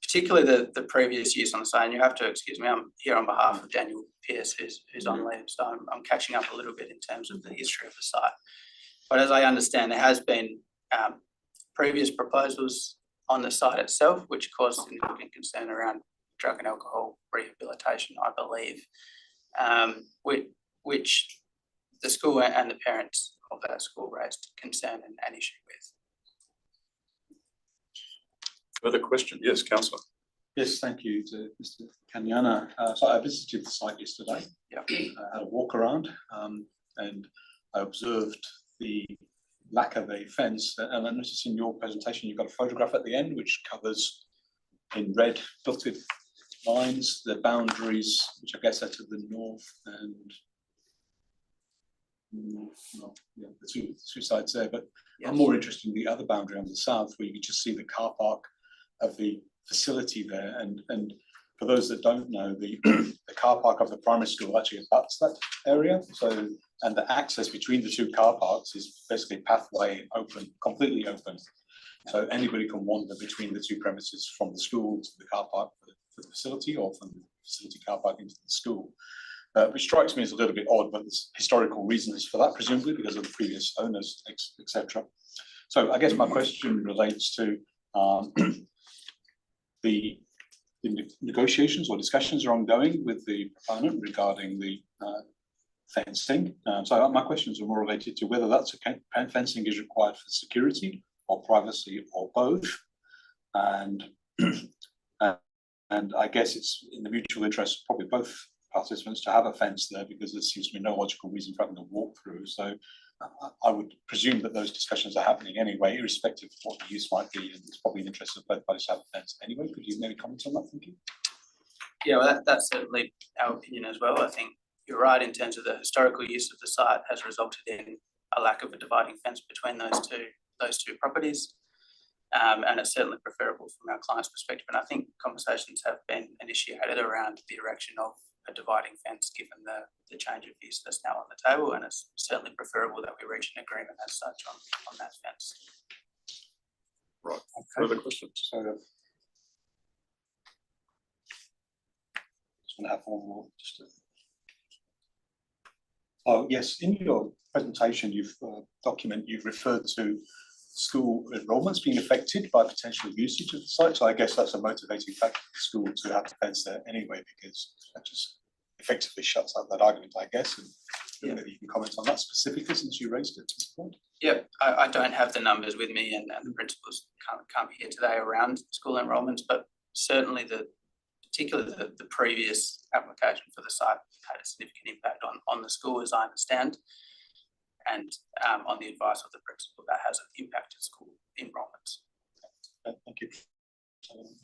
S13: Particularly the previous use on the site, and you have to excuse me, I'm here on behalf of Daniel Pearce, who's on leave, so I'm catching up a little bit in terms of the history of the site. But as I understand, there has been previous proposals on the site itself, which caused significant concern around drug and alcohol rehabilitation, I believe, which the school and the parents of that school raised concern and issue with.
S1: Further question? Yes, Councillor.
S14: Yes, thank you to Mr. Kanyana. So I visited the site yesterday.
S13: Yep.
S14: I had a walk around and I observed the lack of a fence. And I noticed in your presentation you've got a photograph at the end which covers in red dotted lines the boundaries, which I guess are to the north and the two sides there. But yes, I'm more interested in the other boundary on the south, where you can just see the car park of the facility there. And for those that don't know, the car park of the primary school actually abuts that area. So, and the access between the two car parks is basically pathway open, completely open. So anybody can wander between the two premises from the school to the car park for the facility, or from the facility car park into the school. Which strikes me as a little bit odd, but there's historical reasons for that, presumably because of the previous owners, etc. So I guess my question relates to the negotiations or discussions are ongoing with the proponent regarding the fencing. So my questions are more related to whether that's fencing is required for security or privacy or both. And I guess it's in the mutual interest of probably both participants to have a fence there, because there seems to be no logical reason for having to walk through. So I would presume that those discussions are happening anyway, irrespective of what the use might be, and it's probably in the interest of both parties to have a fence anyway. Could you maybe comment on that? Thank you.
S13: Yeah, well, that's certainly our opinion as well. I think you're right in terms of the historical use of the site has resulted in a lack of a dividing fence between those two properties. And it's certainly preferable from our client's perspective. And I think conversations have been initiated around the erection of a dividing fence, given the change of use that's now on the table, and it's certainly preferable that we reach an agreement as such on that fence.
S1: Right. Okay. Further questions?
S14: So, just want to have one more. Oh yes, in your presentation, you've referred to school enrolments being affected by potential usage of the site. So I guess that's a motivating factor for the school to have defence there anyway, because that just effectively shuts up that argument, I guess. And maybe you can comment on that specifically since you raised it to this point.
S13: Yep, I don't have the numbers with me, and the principals can't be here today around school enrolments, but certainly particularly the previous application for the site had a significant impact on the school, as I understand. And on the advice of the principal, that has impacted school enrolments.
S14: Thank you.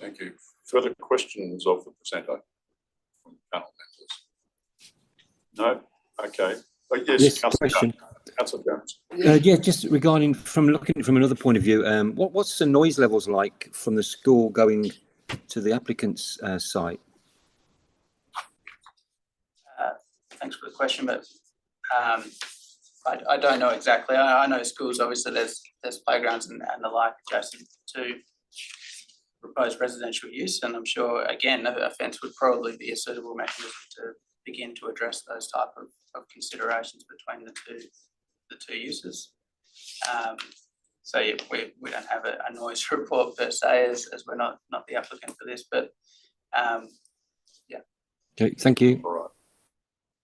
S1: Thank you. Further questions of the presenter from panel members? No? Okay. Yes,
S12: question.
S1: Councillor Jones.
S12: Yeah, just regarding looking from another point of view, what's the noise levels like from the school going to the applicant's site?
S13: Thanks for the question, but I don't know exactly. I know schools, obviously there's playgrounds and the like adjacent to proposed residential use, and I'm sure again a fence would probably be a suitable mechanism to begin to address those type of considerations between the two uses. So yeah, we don't have a noise report per se, as we're not the applicant for this, but yeah.
S12: Okay, thank you.
S1: All right.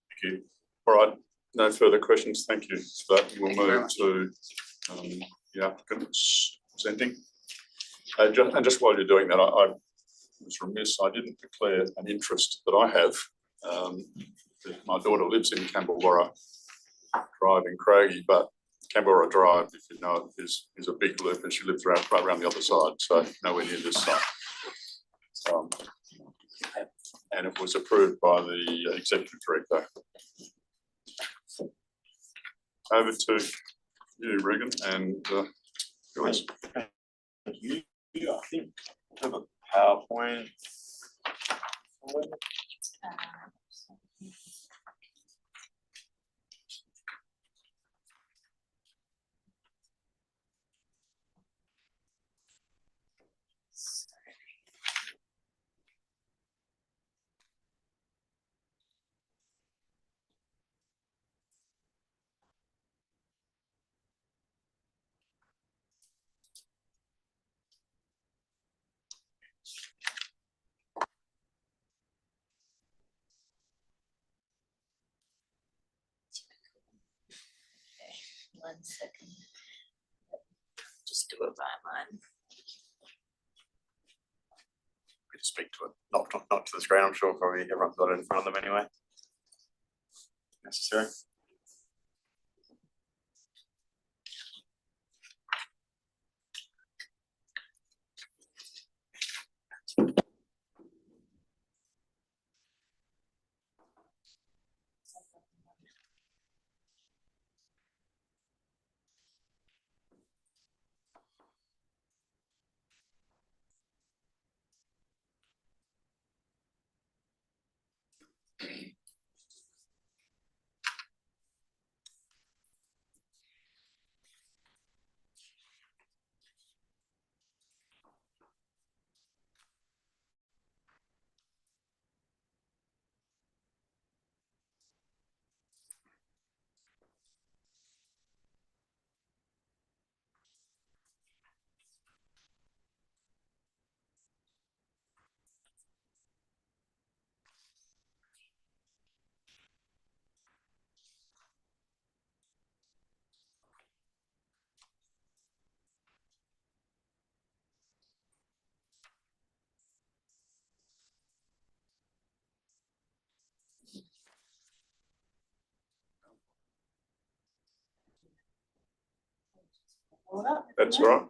S1: Thank you. All right. No further questions. Thank you for that. We'll move to the applicant's presenting. And just while you're doing that, I was remiss. I didn't declare an interest that I have. My daughter lives in Camberwara Drive in Craigie, but Camberwara Drive, if you know it, is a big loop, and she lives right around the other side, so nowhere near this side. And it was approved by the executive director. Over to you, Regan, and yours.
S15: Thank you. I think I have a PowerPoint.
S11: One second. Just do it by mine.
S15: We just speak to it, not to the screen. I'm sure probably everyone's got it in front of them anyway. Necessary.
S1: That's all right.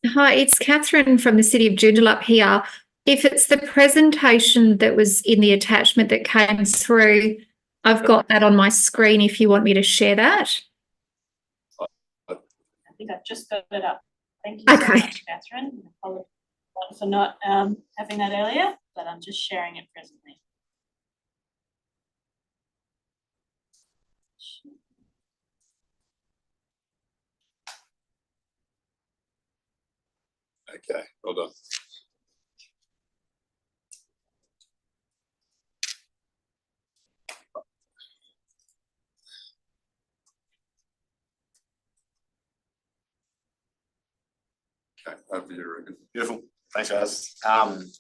S16: Hi, it's Catherine from the City of Joondalup here. If it's the presentation that was in the attachment that came through, I've got that on my screen if you want me to share that.
S11: I think I've just got it up. Thank you so much, Catherine. Apologies for not having that earlier, but I'm just sharing it presently.
S1: Okay, well done. Okay, over to you, Ruben.
S15: Beautiful. Thanks, guys.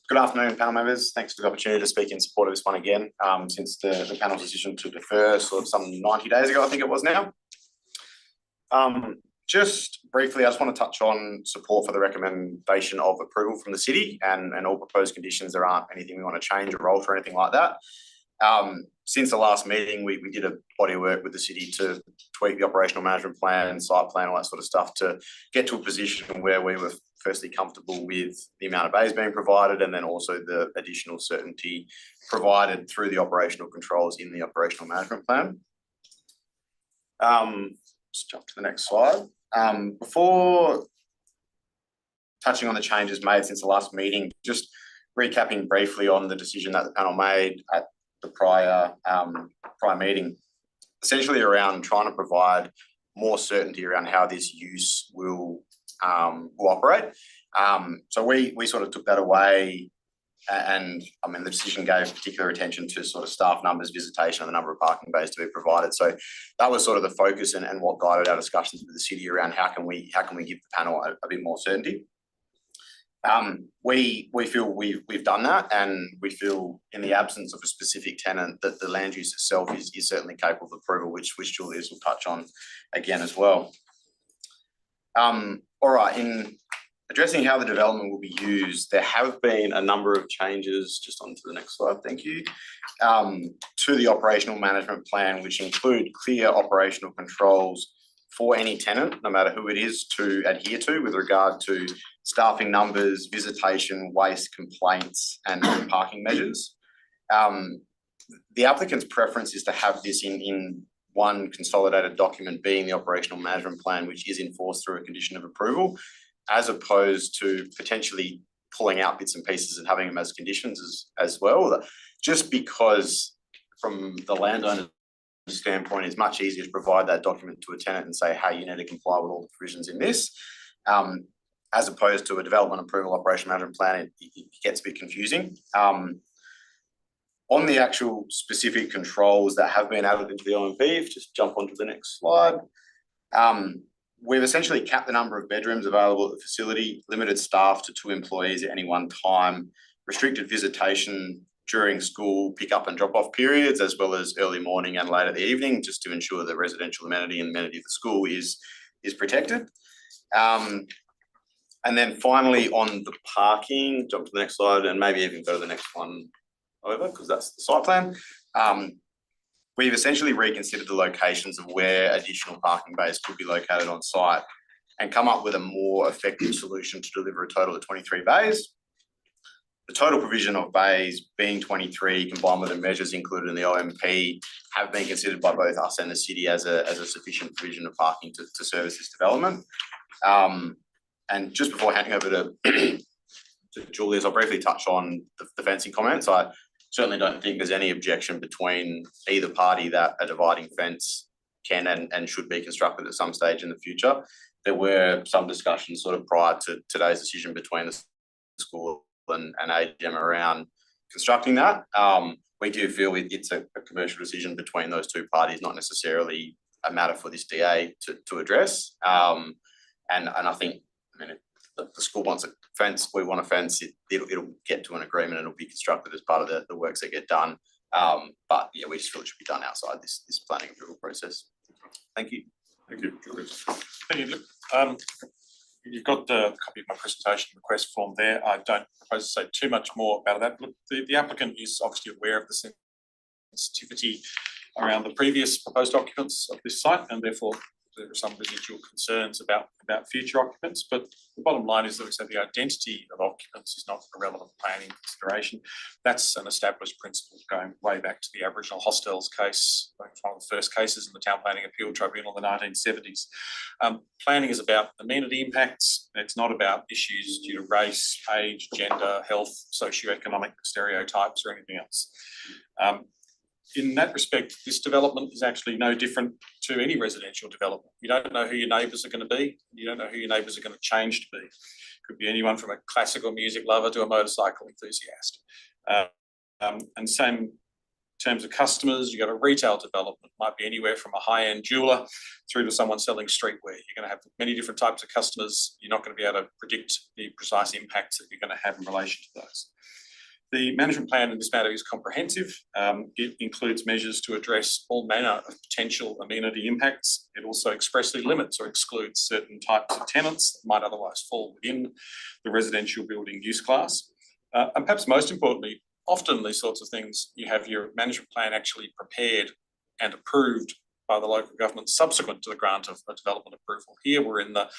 S15: Good afternoon, panel members. Thanks for the opportunity to speak in support of this one again, since the panel's decision to defer sort of some 90 days ago, I think it was now. Just briefly, I just want to touch on support for the recommendation of approval from the city and all proposed conditions. There aren't anything we want to change or alter or anything like that. Since the last meeting, we did a body of work with the city to tweak the operational management plan, site plan, all that sort of stuff to get to a position where we were firstly comfortable with the amount of bays being provided and then also the additional certainty provided through the operational controls in the operational management plan. Let's jump to the next slide. Before touching on the changes made since the last meeting, just recapping briefly on the decision that the panel made at the prior meeting, essentially around trying to provide more certainty around how this use will operate. So we sort of took that away, and I mean the decision gave particular attention to sort of staff numbers, visitation, and the number of parking bays to be provided. So that was sort of the focus and what guided our discussions with the city around how can we give the panel a bit more certainty. We feel we've done that, and we feel in the absence of a specific tenant that the land use itself is certainly capable of approval, which Julius will touch on again as well. All right, in addressing how the development will be used, there have been a number of changes, just onto the next slide, thank you, to the operational management plan, which include clear operational controls for any tenant, no matter who it is, to adhere to with regard to staffing numbers, visitation, waste, complaints, and parking measures. The applicant's preference is to have this in one consolidated document, being the operational management plan, which is enforced through a condition of approval, as opposed to potentially pulling out bits and pieces and having them as conditions as well. Just because from the landowner standpoint, it's much easier to provide that document to a tenant and say, hey, you need to comply with all the provisions in this, as opposed to a development approval operation management plan. It gets a bit confusing. On the actual specific controls that have been added into the OMP, just jump onto the next slide. We've essentially capped the number of bedrooms available at the facility, limited staff to 2 employees at any one time, restricted visitation during school pick-up and drop-off periods, as well as early morning and late in the evening, just to ensure the residential amenity and amenity of the school is protected. And then finally on the parking, jump to the next slide and maybe even go to the next one over, because that's the site plan. We've essentially reconsidered the locations of where additional parking bays could be located on site and come up with a more effective solution to deliver a total of 23 bays. The total provision of bays being 23, combined with the measures included in the OMP, have been considered by both us and the city as a sufficient provision of parking to service this development. And just before handing over to Julius, I'll briefly touch on the fencing comments. I certainly don't think there's any objection between either party that a dividing fence can and should be constructed at some stage in the future. There were some discussions sort of prior to today's decision between the school and AGM around constructing that. We do feel it's a commercial decision between those two parties, not necessarily a matter for this DA to address. And I think, I mean, if the school wants a fence, we want a fence, it'll get to an agreement and it'll be constructed as part of the works that get done. But yeah, we just feel it should be done outside this planning approval process. Thank you.
S1: Thank you, Julius.
S17: Thank you. Look, you've got the copy of my presentation request form there. I don't propose to say too much more about that. Look, the applicant is obviously aware of the sensitivity around the previous proposed occupants of this site, and therefore there are some residual concerns about future occupants, but the bottom line is that we say the identity of occupants is not a relevant planning consideration. That's an established principle going way back to the Aboriginal hostels case, one of the first cases in the Town Planning Appeal Tribunal in the 1970s. Planning is about amenity impacts. It's not about issues due to race, age, gender, health, socioeconomic stereotypes or anything else. In that respect, this development is actually no different to any residential development. You don't know who your neighbours are going to be. You don't know who your neighbours are going to change to be. Could be anyone from a classical music lover to a motorcycle enthusiast. And same in terms of customers, you've got a retail development, might be anywhere from a high-end jeweller through to someone selling streetwear. You're going to have many different types of customers. You're not going to be able to predict the precise impacts that you're going to have in relation to those. The management plan in this matter is comprehensive. It includes measures to address all manner of potential amenity impacts. It also expressly limits or excludes certain types of tenants that might otherwise fall within the residential building use class. And perhaps most importantly, often these sorts of things, you have your management plan actually prepared and approved by the local government subsequent to the grant of a development approval. Here we're in the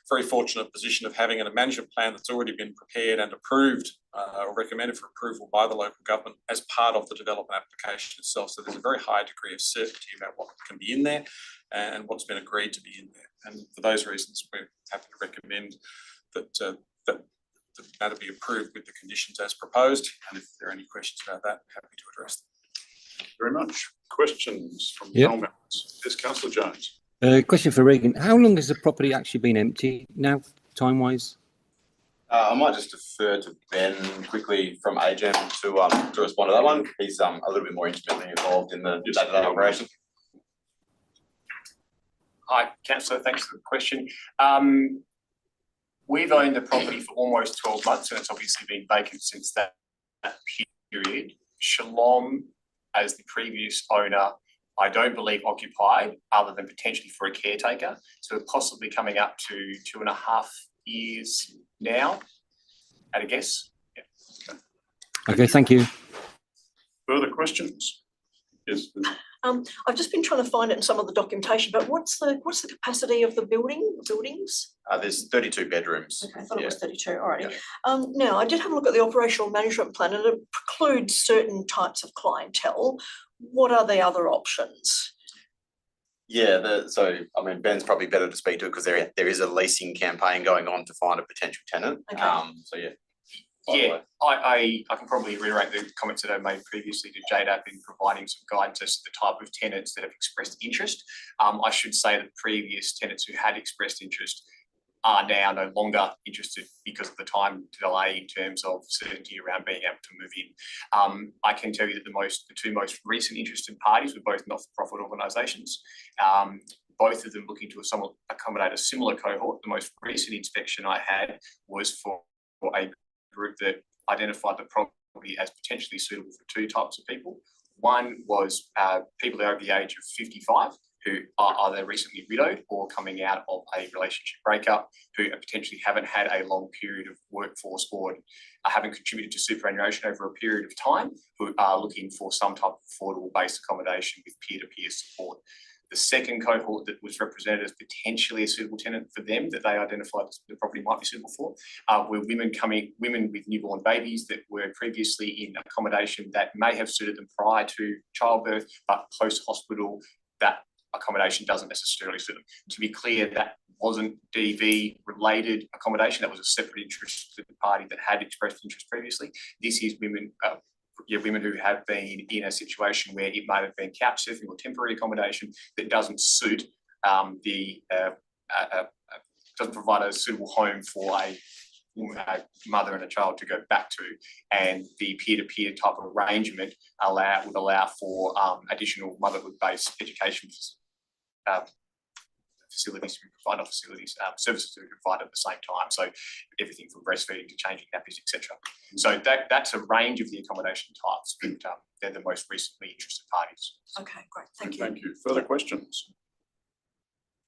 S17: very fortunate position of having a management plan that's already been prepared and approved or recommended for approval by the local government as part of the development application itself. So there's a very high degree of certainty about what can be in there and what's been agreed to be in there. And for those reasons, we're happy to recommend that the matter be approved with the conditions as proposed. And if there are any questions about that, I'm happy to address them.
S1: Thank you very much. Questions from panel members? Yes, Councillor Jones.
S12: Question for Regan. How long has the property actually been empty now, time-wise?
S15: I might just defer to Ben quickly from AGEM to respond to that one. He's a little bit more intimately involved in the day-to-day operation.
S18: Hi, Councillor. Thanks for the question. We've owned the property for almost 12 months and it's obviously been vacant since that period. Shalom, as the previous owner, I don't believe occupied other than potentially for a caretaker. So possibly coming up to 2.5 years now, at a guess. Yeah.
S12: Okay, thank you.
S1: Further questions? Yes.
S4: I've just been trying to find it in some of the documentation, but what's the capacity of the buildings?
S15: There's 32 bedrooms.
S4: Okay, I thought it was 32 already. Yeah. Now, I did have a look at the operational management plan and it precludes certain types of clientele. What are the other options?
S15: Yeah, so I mean, Ben's probably better to speak to because there is a leasing campaign going on to find a potential tenant.
S4: Okay.
S15: So yeah.
S18: Yeah, I can probably reiterate the comments that I made previously to JDAP in providing some guidance as to the type of tenants that have expressed interest. I should say that previous tenants who had expressed interest are now no longer interested because of the time delay in terms of certainty around being able to move in. I can tell you that the two most recent interested parties were both not-for-profit organisations. Both of them looking to accommodate a similar cohort. The most recent inspection I had was for a group that identified the property as potentially suitable for two types of people. One was people over the age of 55 who are either recently widowed or coming out of a relationship breakup, who potentially haven't had a long period of workforce or haven't contributed to superannuation over a period of time, who are looking for some type of affordable based accommodation with peer-to-peer support. The second cohort that was represented as potentially a suitable tenant for them that they identified the property might be suitable for were women with newborn babies that were previously in accommodation that may have suited them prior to childbirth, but post-hospital that accommodation doesn't necessarily suit them. To be clear, that wasn't DV related accommodation. That was a separate interested party that had expressed interest previously. This is women who have been in a situation where it might have been couch surfing or temporary accommodation that doesn't suit doesn't provide a suitable home for a mother and a child to go back to, and the peer-to-peer type of arrangement would allow for additional motherhood-based education facilities to be provided, services to be provided at the same time. So everything from breastfeeding to changing nappies, etc. So that's a range of the accommodation types, but they're the most recently interested parties.
S4: Okay, great. Thank you.
S1: Thank you. Further questions?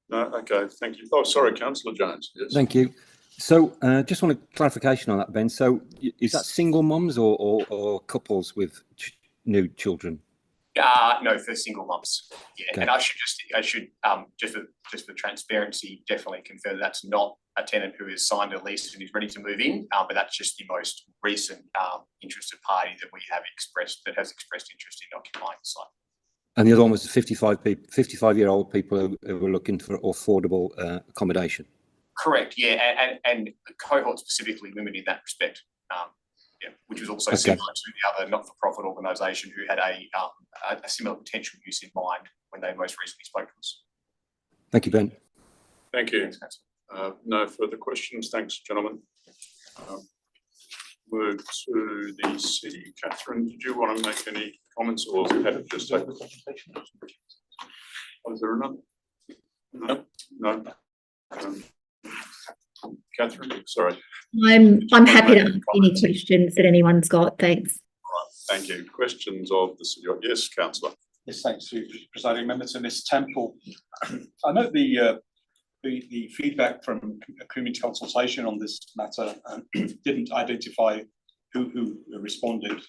S1: No? Okay, thank you. Oh, sorry, Councillor Jones. Yes.
S12: Thank you. So just want a clarification on that, Ben. So is that single mums or couples with new children?
S18: No, for single months. Yeah,
S12: Okay.
S18: and I should just for transparency, definitely confirm that's not a tenant who has signed a lease and is ready to move in, but that's just the most recent interested party that we have that has expressed interest in occupying the site.
S12: And the other one was the 55-year-old people who were looking for affordable accommodation.
S18: Correct. Yeah, and the cohort specifically limited in that respect. Which was also similar to the other not-for-profit organisation who had a similar potential use in mind when they most recently spoke to us.
S12: Thank you, Ben.
S1: Thank you. No further questions. Thanks, gentlemen. Move to the city. Catherine, did you want to make any comments, or have you just take the presentation? Was there another? No. Catherine, sorry.
S16: I'm happy to answer any questions that anyone's got. Thanks.
S1: Right, thank you. Questions of the city? Yes, councillor.
S14: Yes, thanks to presiding member to Ms. Temple. I know the feedback from a community consultation on this matter didn't identify who responded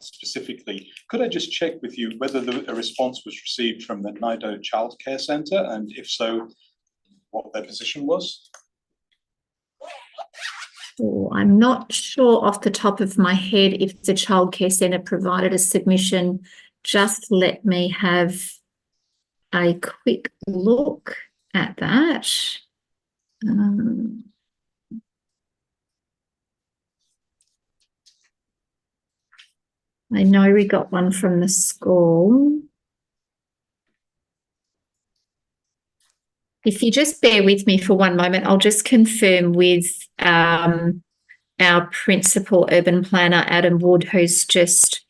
S14: specifically. Could I just check with you whether a response was received from the Nido Childcare Centre, and if so, what their position was?
S16: Oh, I'm not sure off the top of my head if the childcare centre provided a submission. Just let me have a quick look at that. I know we got one from the school. If you just bear with me for one moment, I'll just confirm with our principal urban planner, Adam Wood, who's just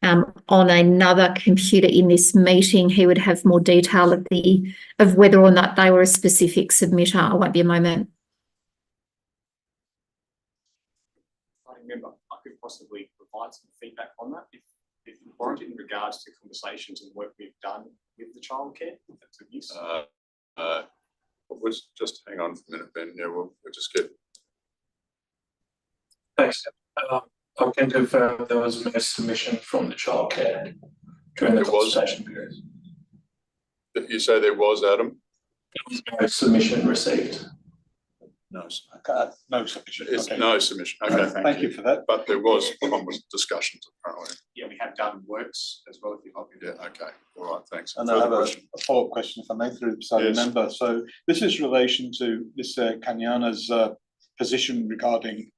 S16: on another computer in this meeting. He would have more detail of whether or not they were a specific submitter. I won't be a moment.
S18: I remember I could possibly provide some feedback on that if warranted in regards to conversations and work we've done with the childcare. That's of use.
S1: Just hang on for a minute, Ben. Yeah, we'll just get.
S19: Thanks. I can confirm there was no submission from the childcare during the consultation period.
S1: You say there was, Adam?
S19: There was no submission received.
S1: No,
S14: no submission.
S1: It's
S14: okay.
S1: No submission. Okay,
S14: thank you for that.
S1: But there was discussions apparently.
S18: Yeah, we have done works as well. If you
S1: yeah, okay. All right, thanks.
S14: And I have a follow-up question, if I may, through the presiding member. So this is in relation to Ms. Kanyana's position regarding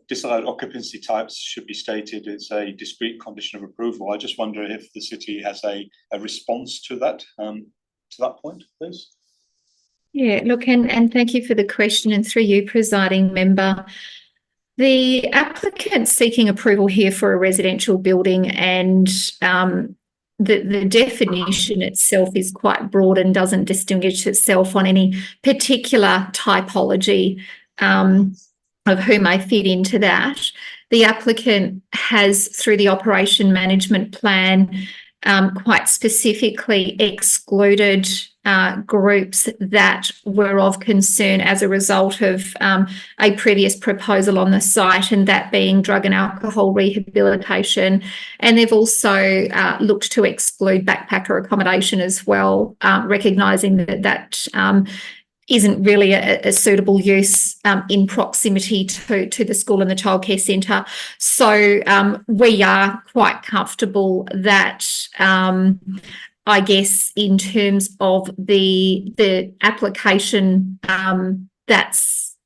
S14: disallowed occupancy types should be stated as a discrete condition of approval. I just wonder if the city has a response to that point, please.
S16: Yeah, look, and thank you for the question, and through you, presiding member. The applicant seeking approval here for a residential building, and the definition itself is quite broad and doesn't distinguish itself on any particular typology of who may fit into that. The applicant has, through the operation management plan, quite specifically excluded groups that were of concern as a result of a previous proposal on the site, and that being drug and alcohol rehabilitation. And they've also looked to exclude backpacker accommodation as well, recognising that isn't really a suitable use in proximity to the school and the childcare centre. So we are quite comfortable that I guess in terms of the application that's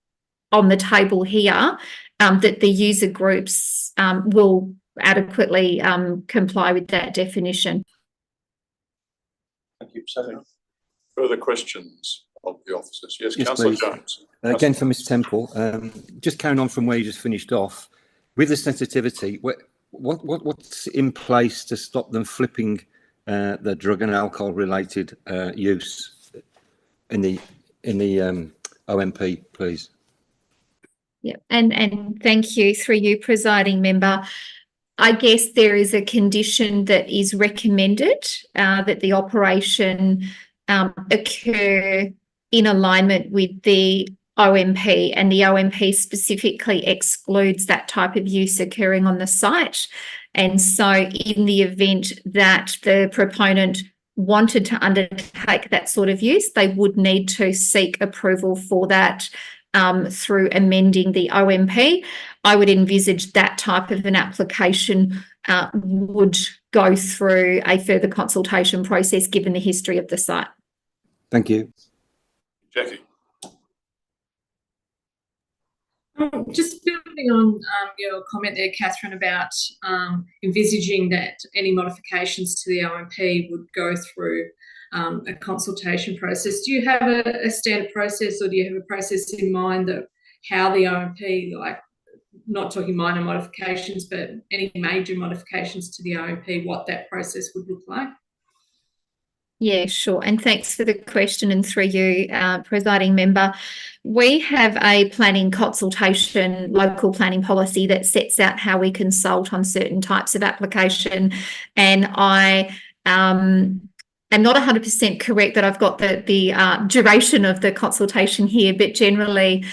S16: on the table here, that the user groups will adequately comply with that definition.
S14: Thank you, President.
S1: Further questions of the officers? Yes,
S12: Yes,
S1: Councillor
S12: please.
S1: Jones.
S12: Again, for Ms Temple, just carrying on from where you just finished off, with the sensitivity, what's in place to stop them flipping the drug and alcohol related use in the OMP, please?
S16: Yeah, and thank you, through you, presiding member. I guess there is a condition that is recommended that the operation occur in alignment with the OMP, and the OMP specifically excludes that type of use occurring on the site. And so in the event that the proponent wanted to undertake that sort of use, they would need to seek approval for that through amending the OMP. I would envisage that type of an application would go through a further consultation process given the history of the site.
S12: Thank you.
S1: Jackie.
S9: Just building on your comment there, Catherine, about envisaging that any modifications to the OMP would go through a consultation process. Do you have a standard process, or do you have a process in mind that how the OMP, like not talking minor modifications, but any major modifications to the OMP, what that process would look like?
S16: Yeah, sure. And thanks for the question, and through you, presiding member. We have a planning consultation, local planning policy that sets out how we consult on certain types of application. And I am not 100% correct that I've got the duration of the consultation here, but generally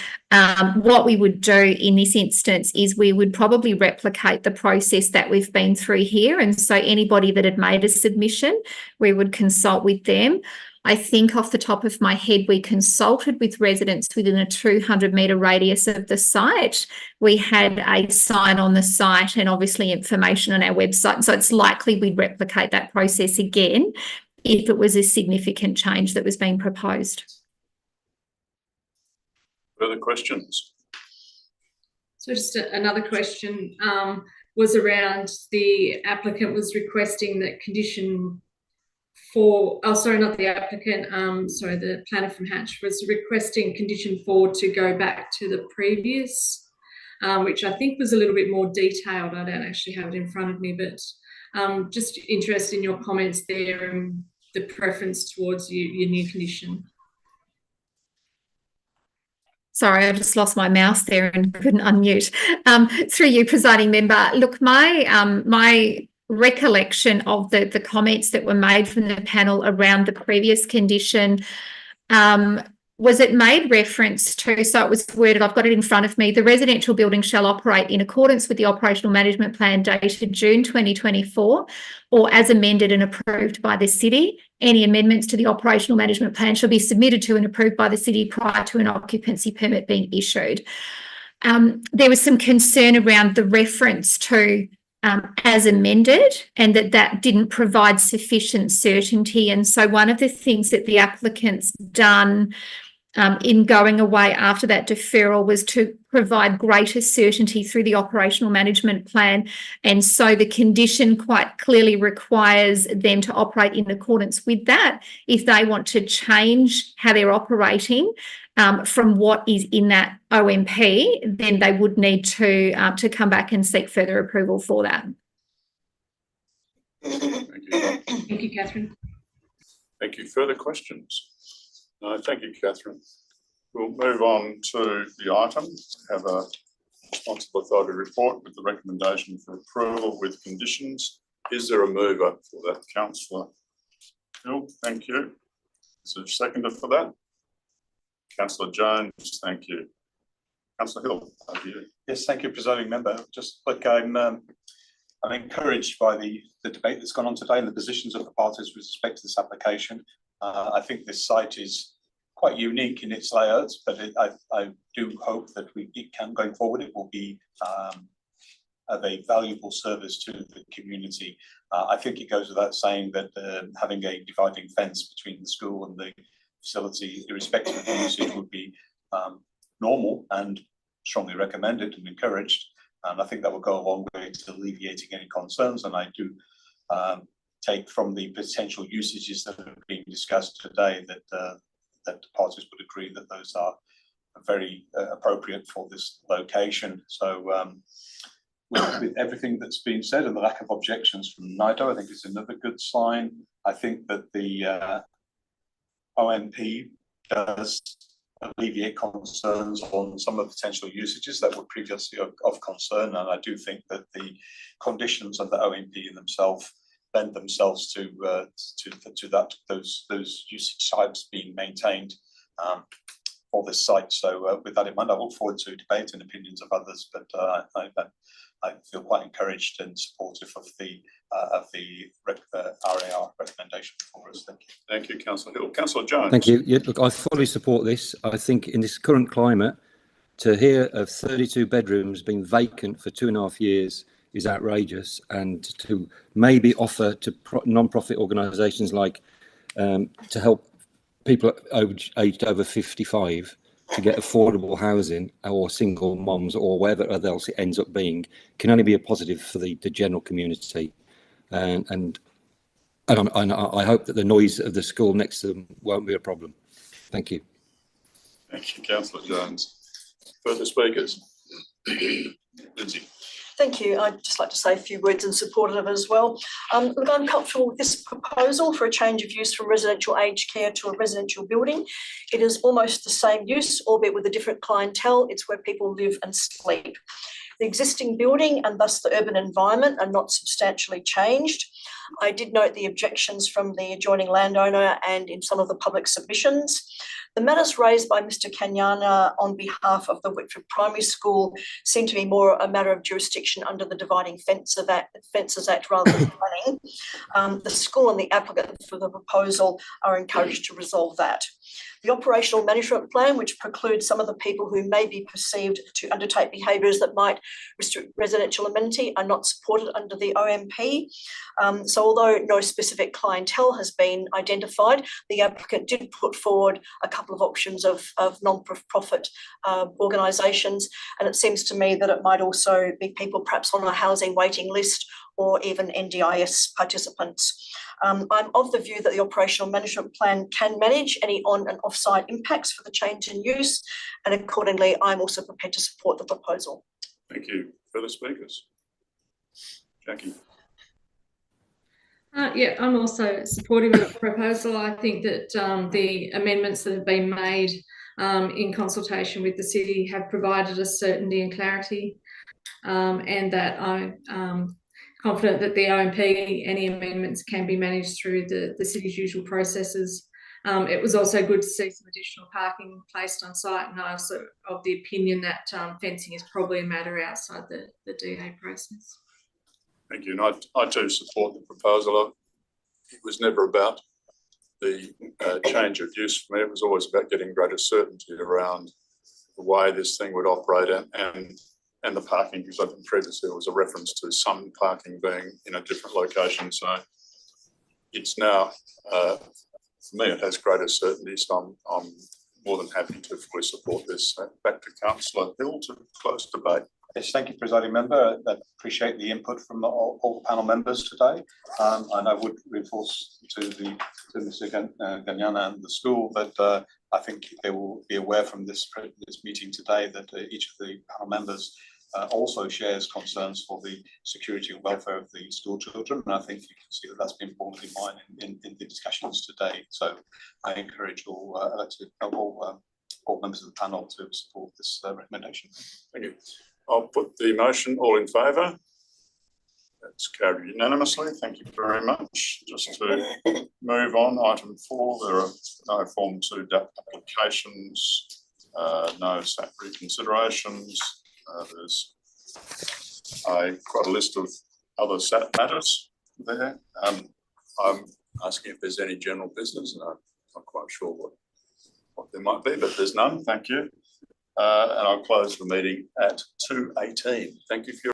S16: what we would do in this instance is we would probably replicate the process that we've been through here. And so anybody that had made a submission, we would consult with them. I think off the top of my head, we consulted with residents within a 200-metre radius of the site. We had a sign on the site and obviously information on our website. So it's likely we'd replicate that process again if it was a significant change that was being proposed.
S1: Further questions?
S9: So just another question was around the applicant was requesting that condition 4, oh sorry, not the applicant, sorry, the planner from Hatch was requesting condition 4 to go back to the previous, which I think was a little bit more detailed. I don't actually have it in front of me, but just interested in your comments there and the preference towards your new condition.
S16: Sorry, I just lost my mouse there and couldn't unmute. Through you, presiding member. Look, my recollection of the comments that were made from the panel around the previous condition was it made reference to, so it was worded, I've got it in front of me, the residential building shall operate in accordance with the operational management plan dated June 2024 or as amended and approved by the city. Any amendments to the operational management plan shall be submitted to and approved by the city prior to an occupancy permit being issued. There was some concern around the reference to as amended, and that didn't provide sufficient certainty. And so one of the things that the applicant's done in going away after that deferral was to provide greater certainty through the operational management plan. And so the condition quite clearly requires them to operate in accordance with that. If they want to change how they're operating from what is in that OMP, then they would need to come back and seek further approval for that.
S9: Thank you, Catherine.
S1: Thank you. Further questions? No, thank you, Catherine. We'll move on to the item. Have a responsible authority report with the recommendation for approval with conditions. Is there a mover for that, Councillor Hill? Thank you. Is there a seconder for that? Councillor Jones, thank you. Councillor Hill, over to you.
S14: Yes, thank you, presiding member. Just look, I'm encouraged by the debate that's gone on today and the positions of the parties with respect to this application. I think this site is quite unique in its layouts, but I do hope that it can, going forward, it will be of a valuable service to the community. I think it goes without saying that having a dividing fence between the school and the facility, irrespective of the usage, would be normal and strongly recommended and encouraged. And I think that will go a long way to alleviating any concerns. And I do take from the potential usages that have been discussed today that that parties would agree that those are very appropriate for this location. So with everything that's been said and the lack of objections from NIDO, I think is another good sign. I think that the OMP does alleviate concerns on some of the potential usages that were previously of concern, and I do think that the conditions of the OMP in themselves lend themselves to those usage types being maintained for this site. So with that in mind, I look forward to debate and opinions of others, but I feel quite encouraged and supportive of the RAR recommendation for us. Thank you.
S1: Thank you, Councillor Hill. Councillor Jones.
S12: Thank you. Yeah, look, I fully support this. I think in this current climate, to hear of 32 bedrooms being vacant for 2.5 years is outrageous, and to maybe offer to non-profit organisations like to help people aged over 55 to get affordable housing, or single moms, or whatever else it ends up being, can only be a positive for the general community. And I hope that the noise of the school next to them won't be a problem. Thank you.
S1: Thank you, Councillor Jones. Further speakers? Lindsay.
S4: Thank you. I'd just like to say a few words in support of it as well. Look, I'm comfortable with this proposal for a change of use from residential aged care to a residential building. It is almost the same use, albeit with a different clientele. It's where people live and sleep. The existing building and thus the urban environment are not substantially changed. I did note the objections from the adjoining landowner and in some of the public submissions. The matters raised by Mr. Kanyana on behalf of the Whitford Primary School seem to be more a matter of jurisdiction under the Dividing Fences Act rather than planning. The school and the applicant for the proposal are encouraged to resolve that. The operational management plan, which precludes some of the people who may be perceived to undertake behaviours that might restrict residential amenity, are not supported under the OMP. So although no specific clientele has been identified, the applicant did put forward a couple of options of non-profit organisations, and it seems to me that it might also be people perhaps on a housing waiting list or even NDIS participants. I'm of the view that the operational management plan can manage any on and off-site impacts for the change in use, and accordingly, I'm also prepared to support the proposal.
S1: Thank you. Further speakers? Jackie.
S9: Yeah, I'm also supportive of the proposal. I think that the amendments that have been made in consultation with the city have provided us certainty and clarity, and that I'm confident that the OMP, any amendments can be managed through the city's usual processes. It was also good to see some additional parking placed on site, and I also of the opinion that fencing is probably a matter outside the DA process.
S1: Thank you. And I too support the proposal. It was never about the change of use for me. It was always about getting greater certainty around the way this thing would operate and the parking, because I think previously there was a reference to some parking being in a different location. So it's now, for me, it has greater certainty. So I'm more than happy to fully support this. Back to Councillor Hill to close debate.
S14: Yes, thank you, Presiding Member. I appreciate the input from all the panel members today. And I would reinforce to Mr. Ganyana and the school that I think they will be aware from this meeting today that each of the panel members also shares concerns for the security and welfare of the school children. And I think you can see that that's been borne in mind in the discussions today. So I encourage all members of the panel to support this recommendation.
S1: Thank you. I'll put the motion. All in favour? That's carried unanimously. Thank you very much. Just to move on, item 4, there are no Form 2 DAP applications, no SAP reconsiderations. There's quite a list of other SAP matters there. I'm asking if there's any general business, and I'm not quite sure what there might be, but there's none. Thank you. And I'll close the meeting at 2:18. Thank you for your